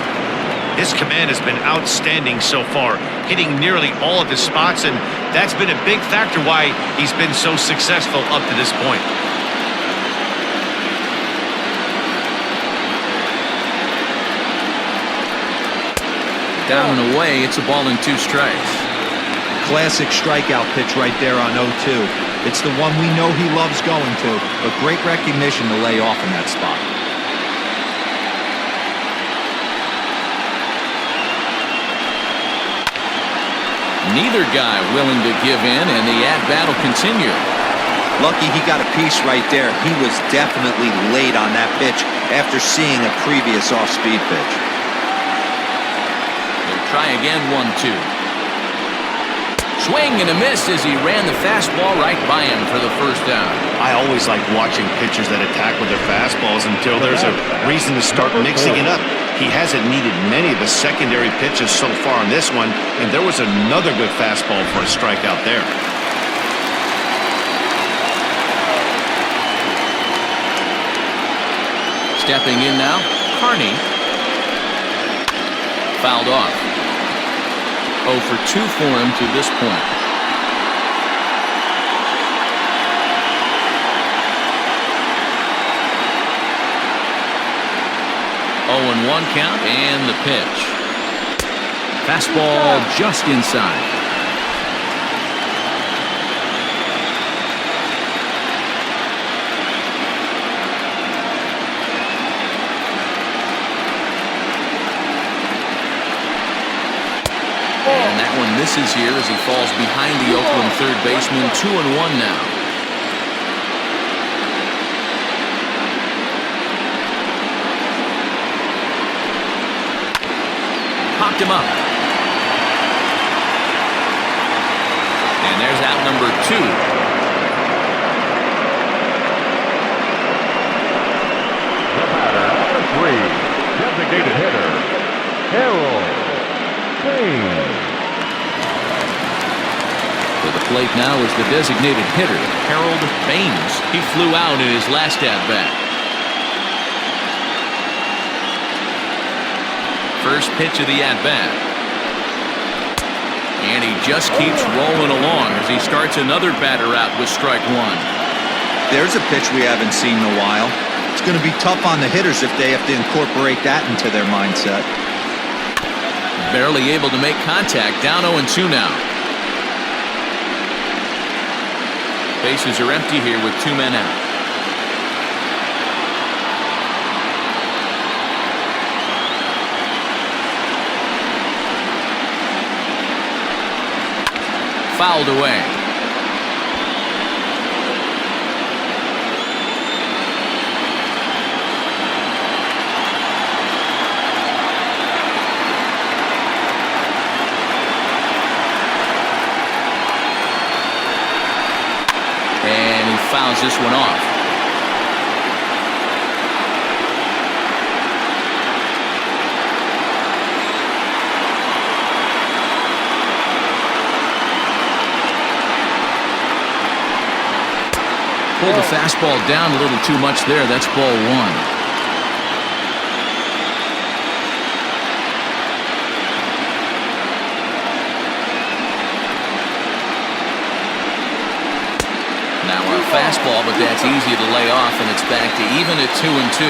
His command has been outstanding so far, hitting nearly all of his spots, and that's been a big factor why he's been so successful up to this point. Down and away, it's a ball and 2 strikes. Classic strikeout pitch right there on 0-2. It's the one we know he loves going to, but great recognition to lay off in that spot. Neither guy willing to give in, and the at-bat will continue. Lucky he got a piece right there. He was definitely late on that pitch after seeing a previous off-speed pitch. They'll try again, 1-2. Swing and a miss as he ran the fastball right by him for the first down. I always like watching pitchers that attack with their fastballs until there's a reason to start mixing it up. He hasn't needed many of the secondary pitches so far on this one, and there was another good fastball for a strikeout there. Stepping in now, Carney. Fouled off. 0 for 2 for him to this point. Oh, and 1 count, and the pitch. Fastball just inside. And that one misses here as he falls behind the Oakland third baseman. 2-1 now. Popped him up. And there's out number 2. The batter, number 3, designated hitter, Harold Baines. To the plate now is the designated hitter, Harold Baines. He flew out in his last at-bat. First pitch of the at-bat. And he just keeps rolling along as he starts another batter out with strike 1. There's a pitch we haven't seen in a while. It's going to be tough on the hitters if they have to incorporate that into their mindset. Barely able to make contact. Down 0-2 now. Bases are empty here with 2 men out. Fouled away. this one off. Pulled the fastball down a little too much there. That's ball one. Now a fastball, but that's easy to lay off, and it's back to even at 2-2.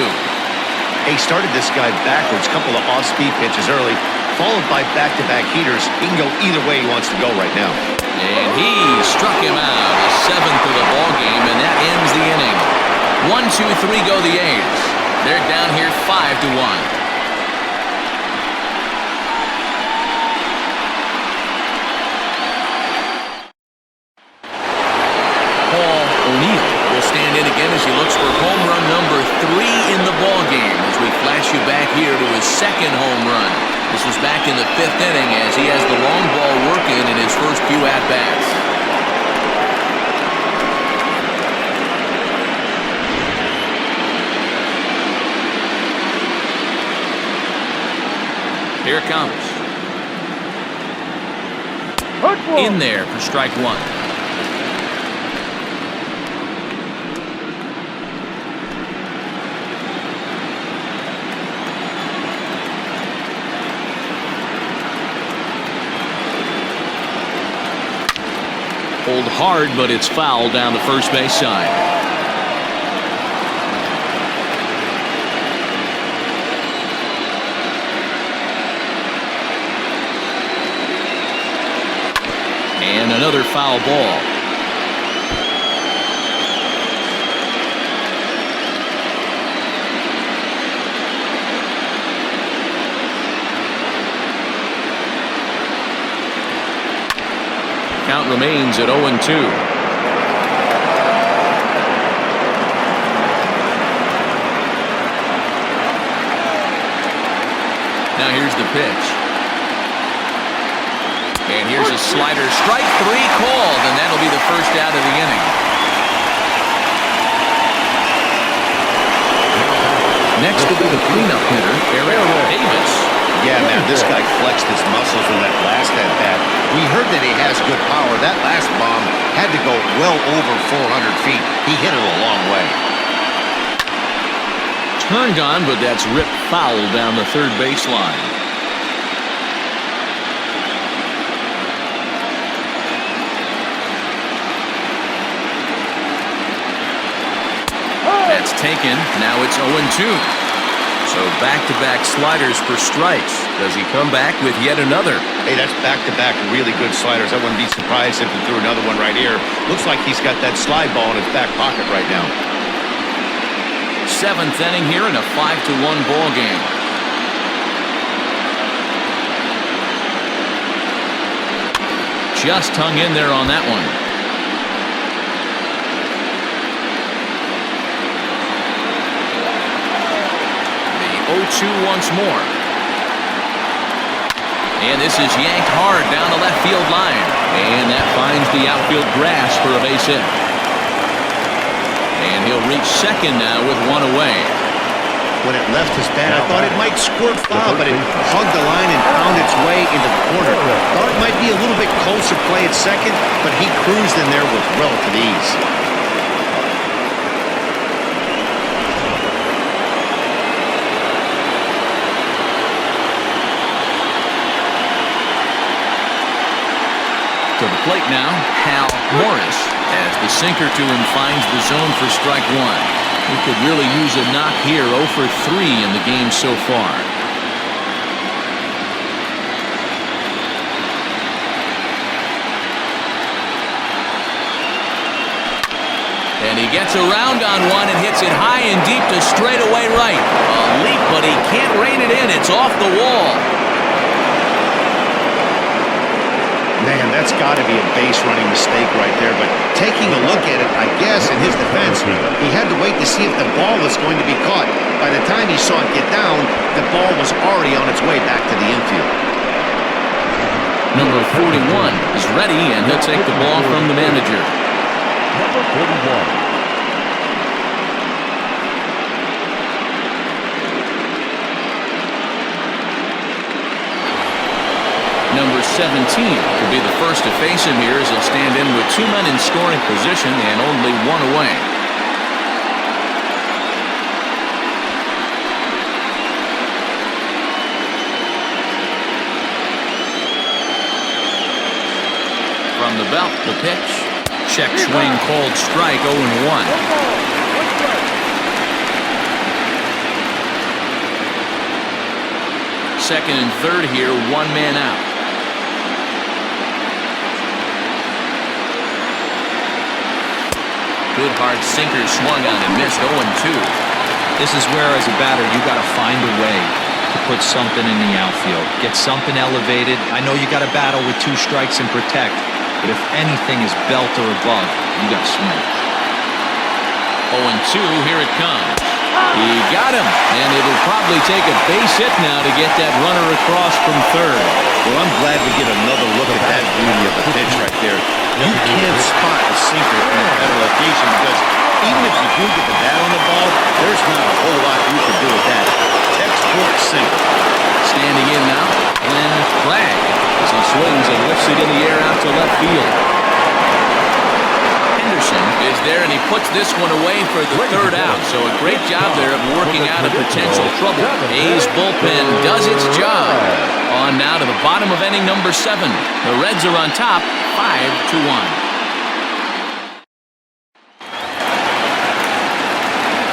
He started this guy backwards, couple of off-speed pitches early, followed by back-to-back heaters. He can go either way he wants to go right now. And he struck him out, the 7th of the ball game, and that ends the inning. 1-2-3 go the A's. They're down here 5-1. Will stand in again as he looks for home run number 3 in the ball game as we flash you back here to his second home run. This was back in the 5th inning as he has the long ball working in his first few at-bats. Here it comes. In there for strike one. Pulled hard, but it's foul down the first base side. And another foul ball. Count remains at 0-2. Now here's the pitch. And here's a slider. Strike 3 called, and that'll be the first out of the inning. Next will be the cleanup hitter, Davis. Yeah, man, this guy flexed his muscles in that last at-bat. We heard that he has good power. That last bomb had to go well over 400 feet. He hit it a long way. Turned on, but that's ripped foul down the third baseline. That's taken. Now it's 0-2. So back-to-back sliders for strikes. Does he come back with yet another? Hey, that's back-to-back really good sliders. I wouldn't be surprised if he threw another one right here. Looks like he's got that slide ball in his back pocket right now. 7th inning here in a 5-1 ball game. Just hung in there on that one. 0-2 once more. And this is yanked hard down the left field line. And that finds the outfield grass for a base hit. And he'll reach second now with one away. When it left his bat, I thought it might squirt foul, but it hugged the line and found its way into the corner. Thought it might be a little bit closer play at second, but he cruised in there with relative ease. To the plate now, Hal Morris, as the sinker to him finds the zone for strike one. He could really use a knock here, 0 for 3 in the game so far. And he gets around on one and hits it high and deep to straightaway right. A leap, but he can't rein it in. It's off the wall. Man, that's got to be a base running mistake right there. But taking a look at it, I guess, in his defense, he had to wait to see if the ball was going to be caught. By the time he saw it get down, the ball was already on its way back to the infield. Number 41 is ready, and he'll take the ball from the manager. Number 41. 17 will be the first to face him here as he'll stand in with 2 men in scoring position and only 1 away. From the belt, the pitch. Check swing called strike, 0-1. Second and third here, 1 man out. Good hard sinker swung on and missed, 0-2. This is where, as a batter, you got to find a way to put something in the outfield. Get something elevated. I know you got to battle with 2 strikes and protect, but if anything is belt or above, you got to swing. 0-2, here it comes. He got him, and it'll probably take a base hit now to get that runner across from third. Well, I'm glad we get another look at that beauty of the pitch right there. You can't spot a sinker in a better location because even if you do get the bat on the ball, there's not a whole lot you can do with that. Textbook sinker. Standing in now, Glenn Flagg, as he swings and lifts it in the air out to left field. Henderson is there, and he puts this one away for the third out. So a great job there of working out of potential trouble. A's bullpen does its job. On now to the bottom of inning number 7. The Reds are on top, 5-1.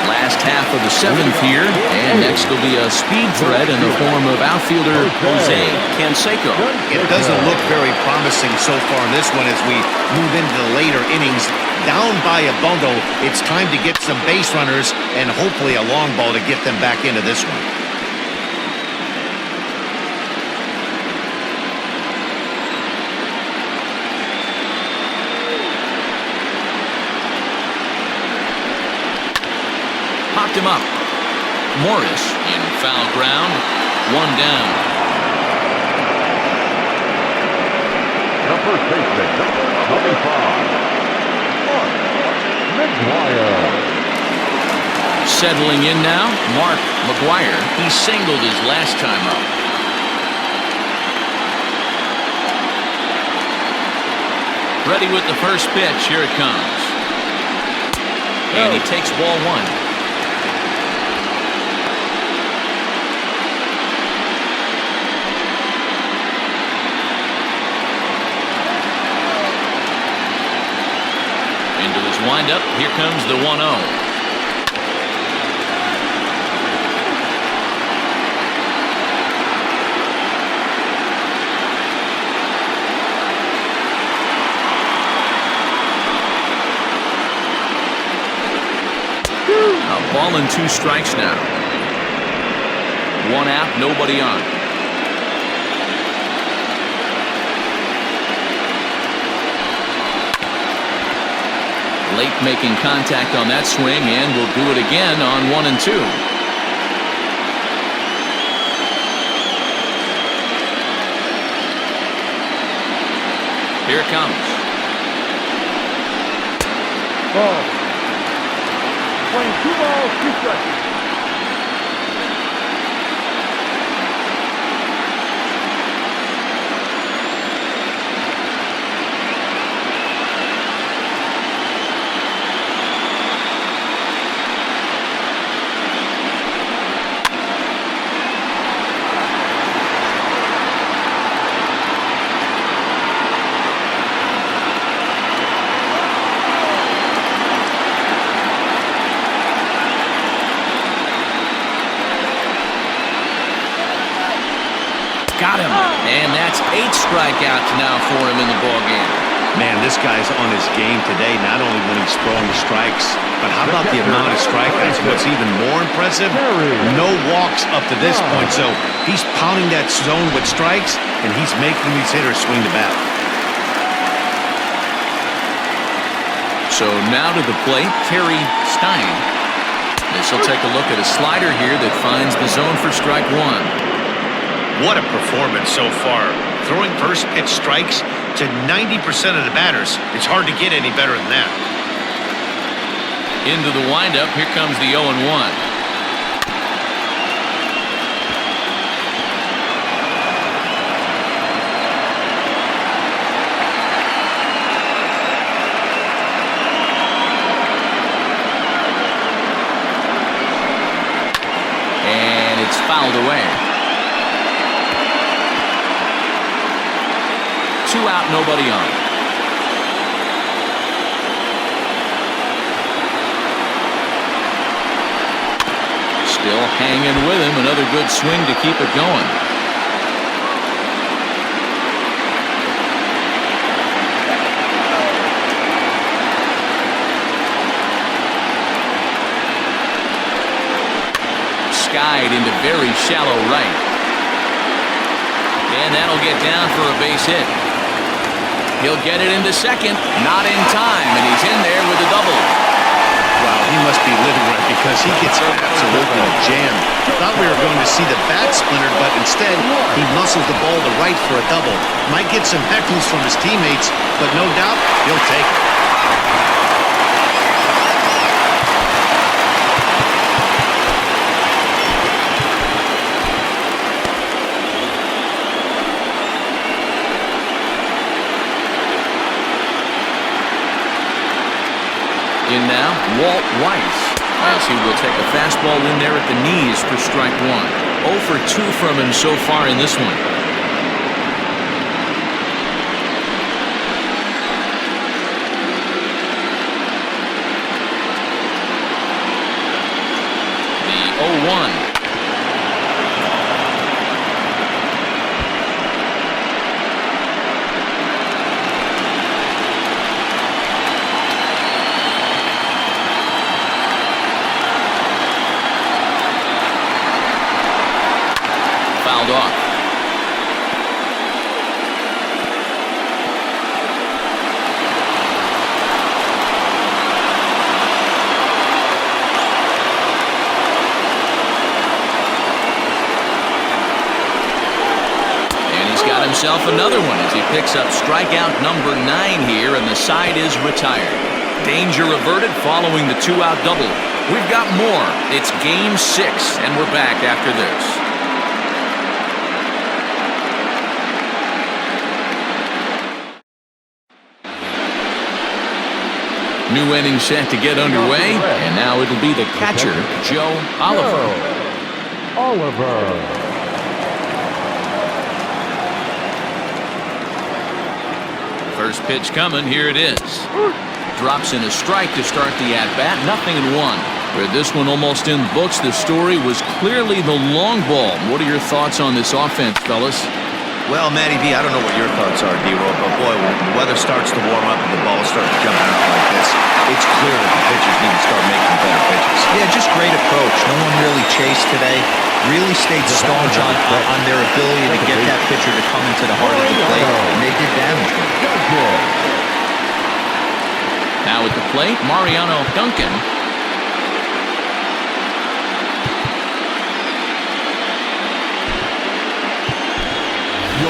Last half of the 7th here, and next will be a speed threat in the form of outfielder Jose Canseco. It doesn't look very promising so far in this one as we move into the later innings. Down by a bundle, it's time to get some base runners and hopefully a long ball to get them back into this one. Popped him up. Morris in foul ground. 1 down. The first baseman, number 25, McGuire. Settling in now, Mark McGuire. He singled his last time up. Ready with the first pitch. Here it comes. And he takes ball 1. Into his windup. Here comes the 1-0. A ball and 2 strikes now. 1 out, nobody on. Late making contact on that swing, and will do it again on 1 and 2. Here it comes. Ball. Playing 2 balls, 2 strikes. Got him. And that's 8 strikeouts now for him in the ballgame. Man, this guy's on his game today, not only when he's throwing strikes, but how about the amount of strikeouts? What's even more impressive, no walks up to this point. So he's pounding that zone with strikes, and he's making these hitters swing the bat. So now to the plate, Terry Stein. This will take a look at a slider here that finds the zone for strike 1. What a performance so far. Throwing first pitch strikes to 90% of the batters. It's hard to get any better than that. Into the windup. Here comes the 0-1. That's fouled away. 2 out, nobody on. Still hanging with him. Another good swing to keep it going. Skied into very shallow right. And that'll get down for a base hit. He'll get it into second. Not in time, and he's in there with a double. Wow, he must be living right because he gets absolutely jammed. Thought we were going to see the bat splintered, but instead he muscles the ball to right for a double. Might get some heckles from his teammates, but no doubt he'll take it. In now, Walt Weiss, as he will take a fastball in there at the knees for strike 1. 0 for 2 from him so far in this one. The 0-1. Off. And he's got himself another one as he picks up strikeout number 9 here, and the side is retired. Danger averted following the 2-out double. We've got more. It's game 6, and we're back after this. New inning set to get underway, and now it'll be the catcher, Joe Oliver. First pitch coming, here it is. Drops in a strike to start the at-bat, 0-1. With this one almost in the books, the story was clearly the long ball. What are your thoughts on this offense, fellas? Well, Matty V, I don't know what your thoughts are, D-Roll, but boy, when the weather starts to warm up and the ball starts jumping out like this, it's clear that the pitchers need to start making better pitches. Yeah, just great approach. No one really chased today. Really stayed staunch on their ability to get that pitcher to come into the heart of the plate, and they did damage. Now at the plate, Mariano Duncan.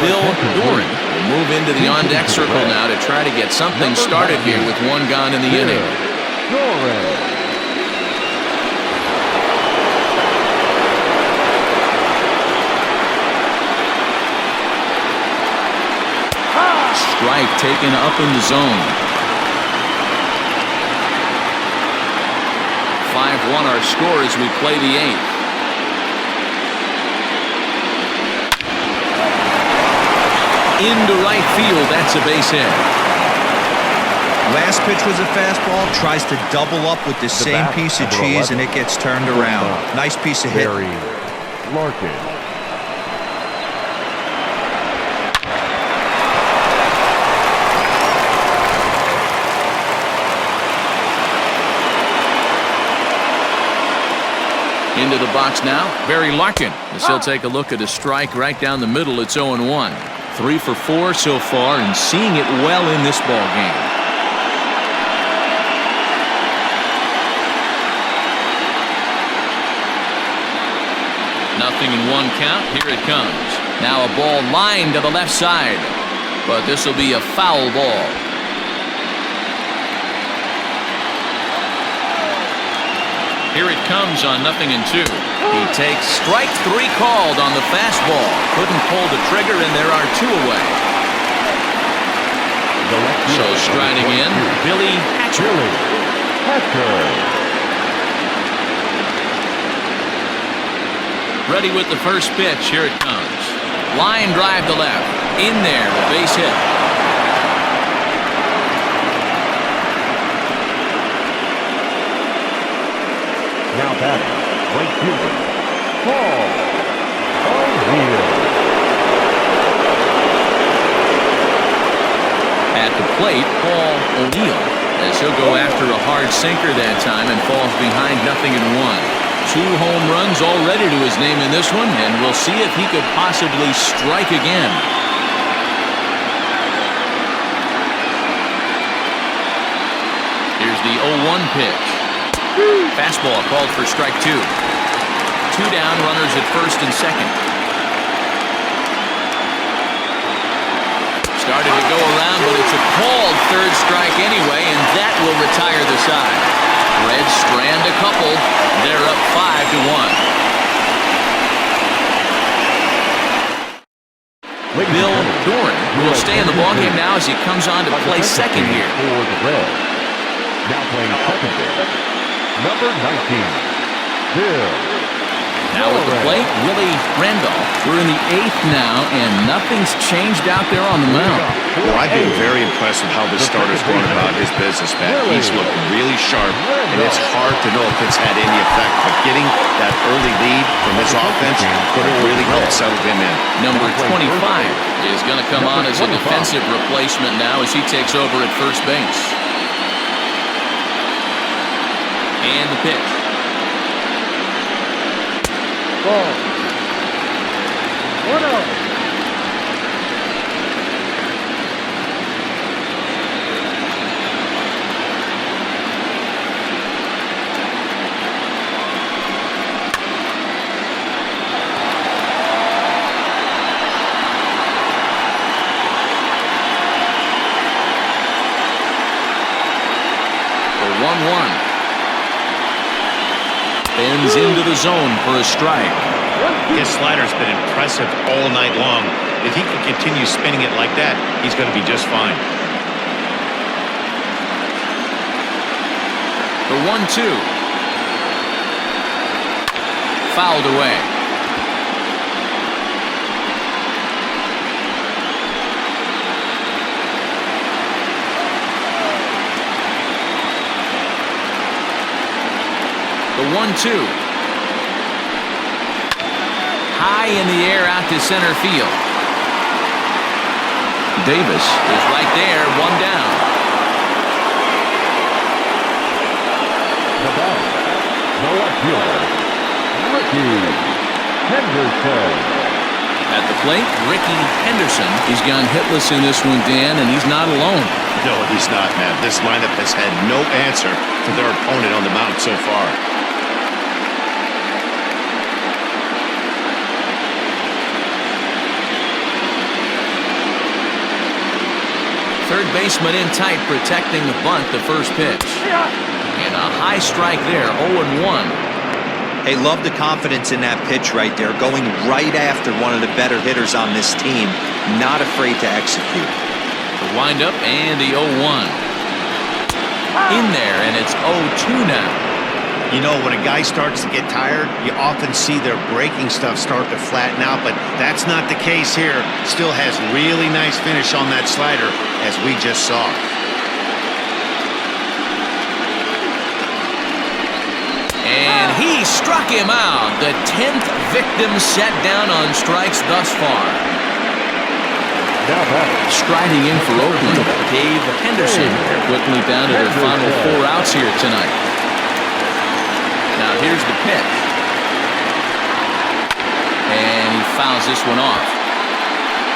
Bill Doran will move into the on-deck circle now to try to get something started here with 1 gone in the inning. Strike taken up in the zone. 5-1 our score as we play the 8th. Into right field, that's a base hit. Last pitch was a fastball, tries to double up with the same piece of cheese, and it gets turned around. Nice piece of hit. Larkin. Into the box now, Barry Larkin. As he'll take a look at a strike right down the middle. It's 0-1. 3 for 4 so far, and seeing it well in this ball game. Nothing in 1 count. Here it comes. Now a ball lined to the left side, but this will be a foul ball. Here it comes on 0-2. He takes strike 3 called on the fastball. Couldn't pull the trigger, and there are 2 away. So striding in, Billy Hatcher. Ready with the first pitch. Here it comes. Line drive to left. In there, a base hit. Now batting, right fielder, Paul O'Neill. At the plate, Paul O'Neill, as he'll go after a hard sinker that time and falls behind 0-1. 2 home runs already to his name in this one, and we'll see if he could possibly strike again. Here's the 0-1 pitch. Fastball called for strike 2. 2 down, runners at first and second. Started to go around, but it's a called third strike anyway, and that will retire the side. Reds strand a couple. They're up 5-1. Bill Doran will stay in the ballgame now as he comes on to play second here. For the Reds. Now playing second base, number 19, Bill. Now at the plate, Willie Randolph. We're in the 8th now, and nothing's changed out there on the mound. Well, I've been very impressed with how this starter's going about his business, Matt. He's looked really sharp, and it's hard to know if it's had any effect. But getting that early lead from this offense could have really helped settle him in. Number 25 is going to come on as a defensive replacement now as he takes over at first base. And the pitch. Ball. 1-0. For 1-1. Bends into the zone for a strike. His slider's been impressive all night long. If he can continue spinning it like that, he's going to be just fine. The 1-2. Fouled away. The 1-2. High in the air out to center field. Davis is right there, 1 down. The batter, the left fielder, Ricky Henderson. At the plate, Ricky Henderson. He's gone hitless in this one, Dan, and he's not alone. No, he's not, Matt. This lineup has had no answer for their opponent on the mound so far. Third baseman in tight, protecting the bunt, the first pitch. And a high strike there, 0-1. Hey, love the confidence in that pitch right there, going right after one of the better hitters on this team, not afraid to execute. The windup and the 0-1. In there, and it's 0-2 now. You know, when a guy starts to get tired, you often see their breaking stuff start to flatten out, but that's not the case here. Still has really nice finish on that slider, as we just saw. And he struck him out. The 10th victim set down on strikes thus far. Now batter, Striding in for Oakland, Dave Henderson. Quickly down to their final 4 outs here tonight. Now here's the pitch. And he fouls this one off.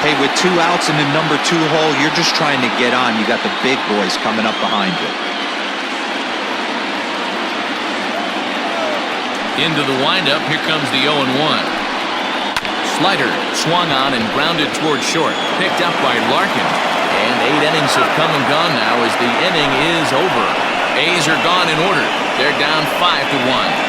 Hey, with 2 outs in the number 2 hole, you're just trying to get on. You got the big boys coming up behind you. Into the windup, here comes the 0-1. Slider swung on and grounded towards short. Picked up by Larkin. And 8 innings have come and gone now as the inning is over. A's are gone in order. They're down 5-1.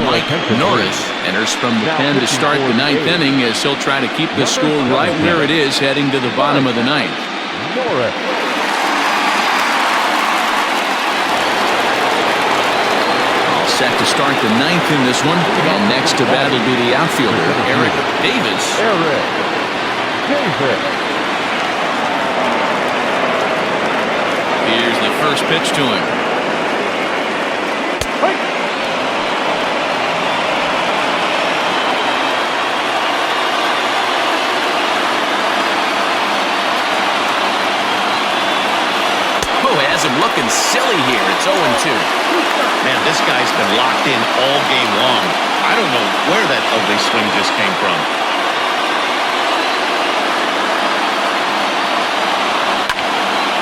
Mike Norris enters from the pen to start the 9th inning as he'll try to keep the score right where it is heading to the bottom of the 9th. Norris. to start the ninth in this one. And next to bat will be the outfielder, Eric Davis. Here's the first pitch to him. Has him looking silly here. It's 0-2. Man, this guy's been locked in all game long. I don't know where that ugly swing just came from.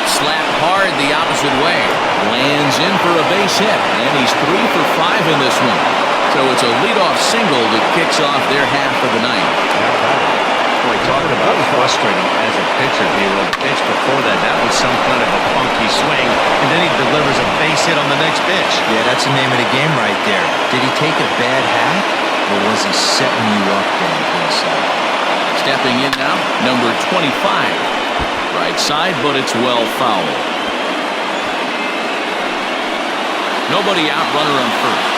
Slapped hard the opposite way. Lands in for a base hit. And he's 3 for 5 in this one. So it's a leadoff single that kicks off their half of the ninth. Boy, talking about frustrating as a pitcher, Hero. The pitch before that was some kind of a funky swing, and then he delivers a base hit on the next pitch. Yeah, that's the name of the game right there. Did he take a bad hack, or was he setting you up there? Stepping in now, number 25. Right side, but it's well foul. Nobody out, runner on first.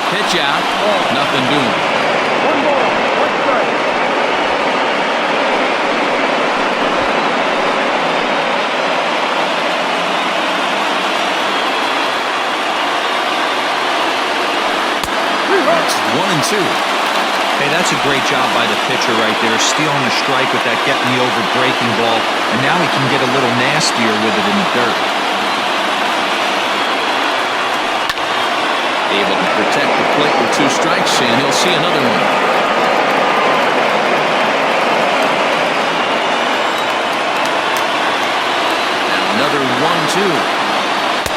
Pitch out, nothing doing. 1 ball, 1 strike. It's 1-2. Hey, that's a great job by the pitcher right there, stealing a strike with that getting the over breaking ball, and now he can get a little nastier with it in the dirt. Able to protect the plate with 2 strikes, and he'll see another one. Now another 1-2.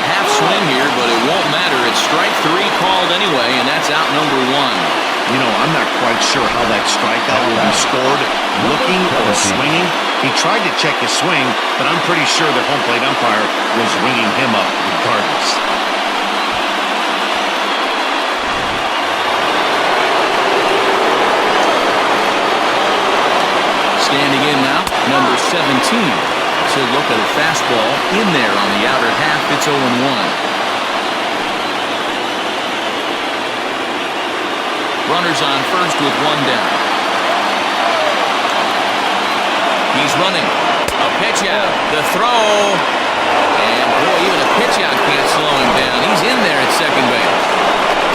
Half swing here, but it won't matter. It's strike 3 called anyway, and that's out number 1. You know, I'm not quite sure how that strikeout will be scored, looking or swinging. He tried to check his swing, but I'm pretty sure the home plate umpire was ringing him up regardless. Standing in now, number 17. So look at a fastball in there on the outer half. It's 0-1. Runners on first with 1 down. He's running. A pitch out. The throw. And boy, even a pitch out can't slow him down. He's in there at second base.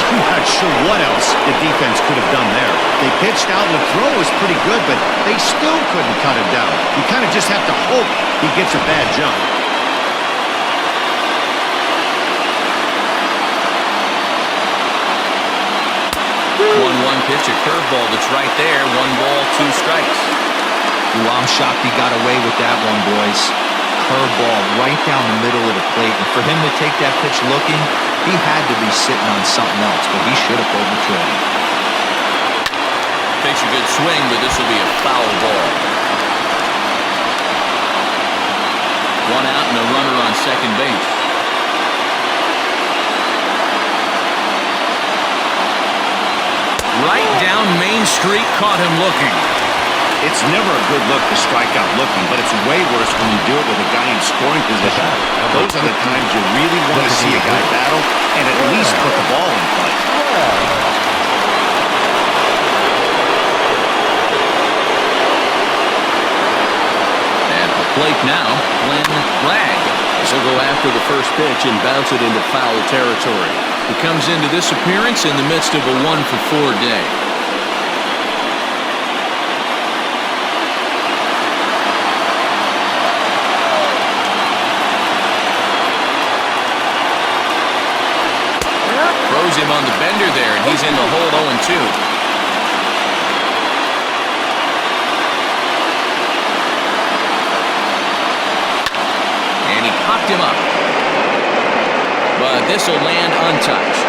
I'm not sure what else the defense could have done there. They pitched out, and the throw was pretty good, but they still couldn't cut him down. You kind of just have to hope he gets a bad jump. 1-1 pitch, a curveball that's right there. 1 ball, 2 strikes. Ooh, I'm shocked he got away with that one, boys. Curveball right down the middle of the plate. And for him to take that pitch looking, he had to be sitting on something else, but he should have pulled the trigger. Takes a good swing, but this will be a foul ball. 1 out and a runner on second base. Right down Main Street, caught him looking. It's never a good look to strike out looking, but it's way worse when you do it with a guy in scoring position. Those are the times you really want to see a guy battle and at least put the ball in play. At the plate now, Glenn Bragg. He'll go after the first pitch and bounce it into foul territory. He comes into this appearance in the midst of a 1-for-4 day. Throws him on the bender there, and he's in the hole 0-2. And he popped him up. But this will land untouched.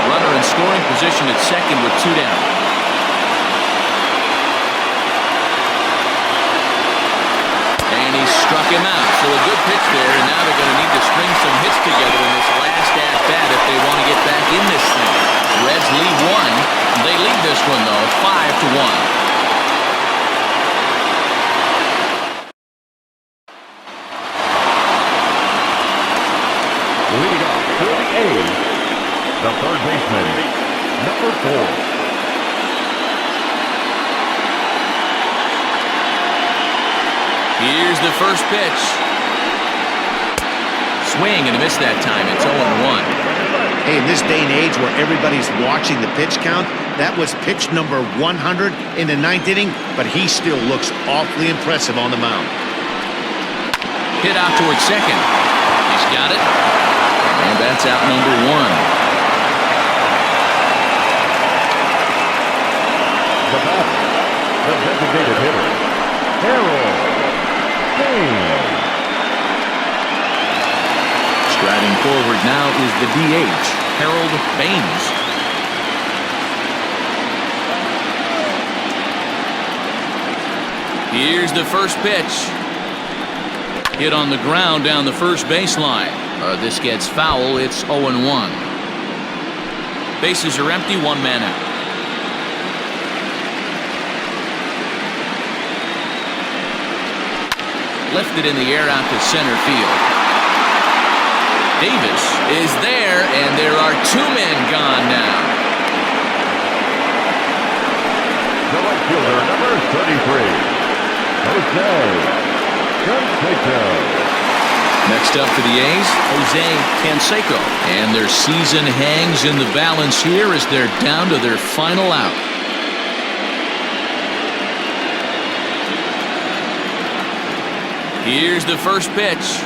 Runner in scoring position at second with 2 down. And he struck him out. So a good pitch there, and now they're going to need to string some hits together in this last at-bat if they want to get back in this thing. Reds lead 1. They lead this one, though, 5-1. Here's the first pitch. Swing and a miss that time. It's 0-1. Hey, in this day and age where everybody's watching the pitch count, that was pitch number 100 in the 9th inning, but he still looks awfully impressive on the mound. Hit out towards second. He's got it. And that's out number 1. The batter, the designated hitter, Harold Baines. Striding forward now is the DH, Harold Baines. Here's the first pitch. Hit on the ground down the first baseline. This gets foul. It's 0-1. Bases are empty, 1 man out. Lifted in the air out to center field. Davis is there, and there are 2 men gone now. The right fielder, number 33, Jose Canseco. Next up for the A's, Jose Canseco. And their season hangs in the balance here as they're down to their final out. Here's the first pitch.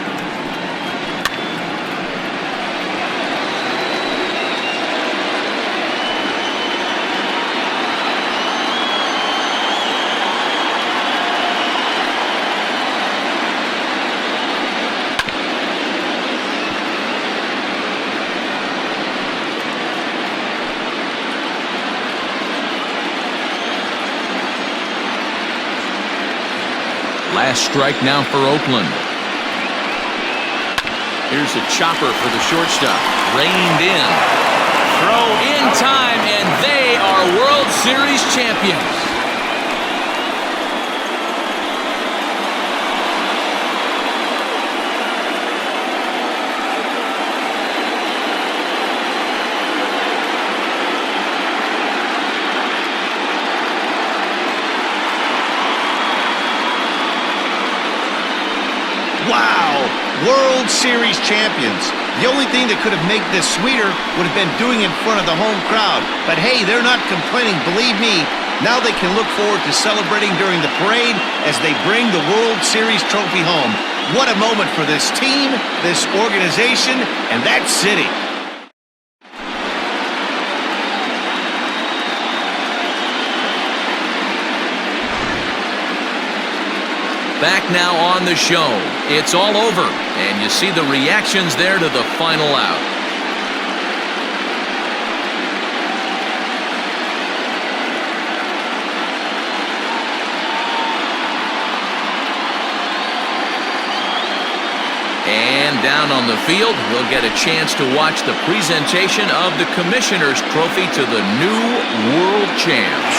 Last strike now for Oakland. Here's a chopper for the shortstop. Reined in. Throw in time, and they are World Series champions. Wow! World Series champions. The only thing that could have made this sweeter would have been doing it in front of the home crowd. But hey, they're not complaining, believe me. Now they can look forward to celebrating during the parade as they bring the World Series trophy home. What a moment for this team, this organization, and that city. Back now on the show. It's all over, and you see the reactions there to the final out. And down on the field, we'll get a chance to watch the presentation of the Commissioner's Trophy to the new World Champs.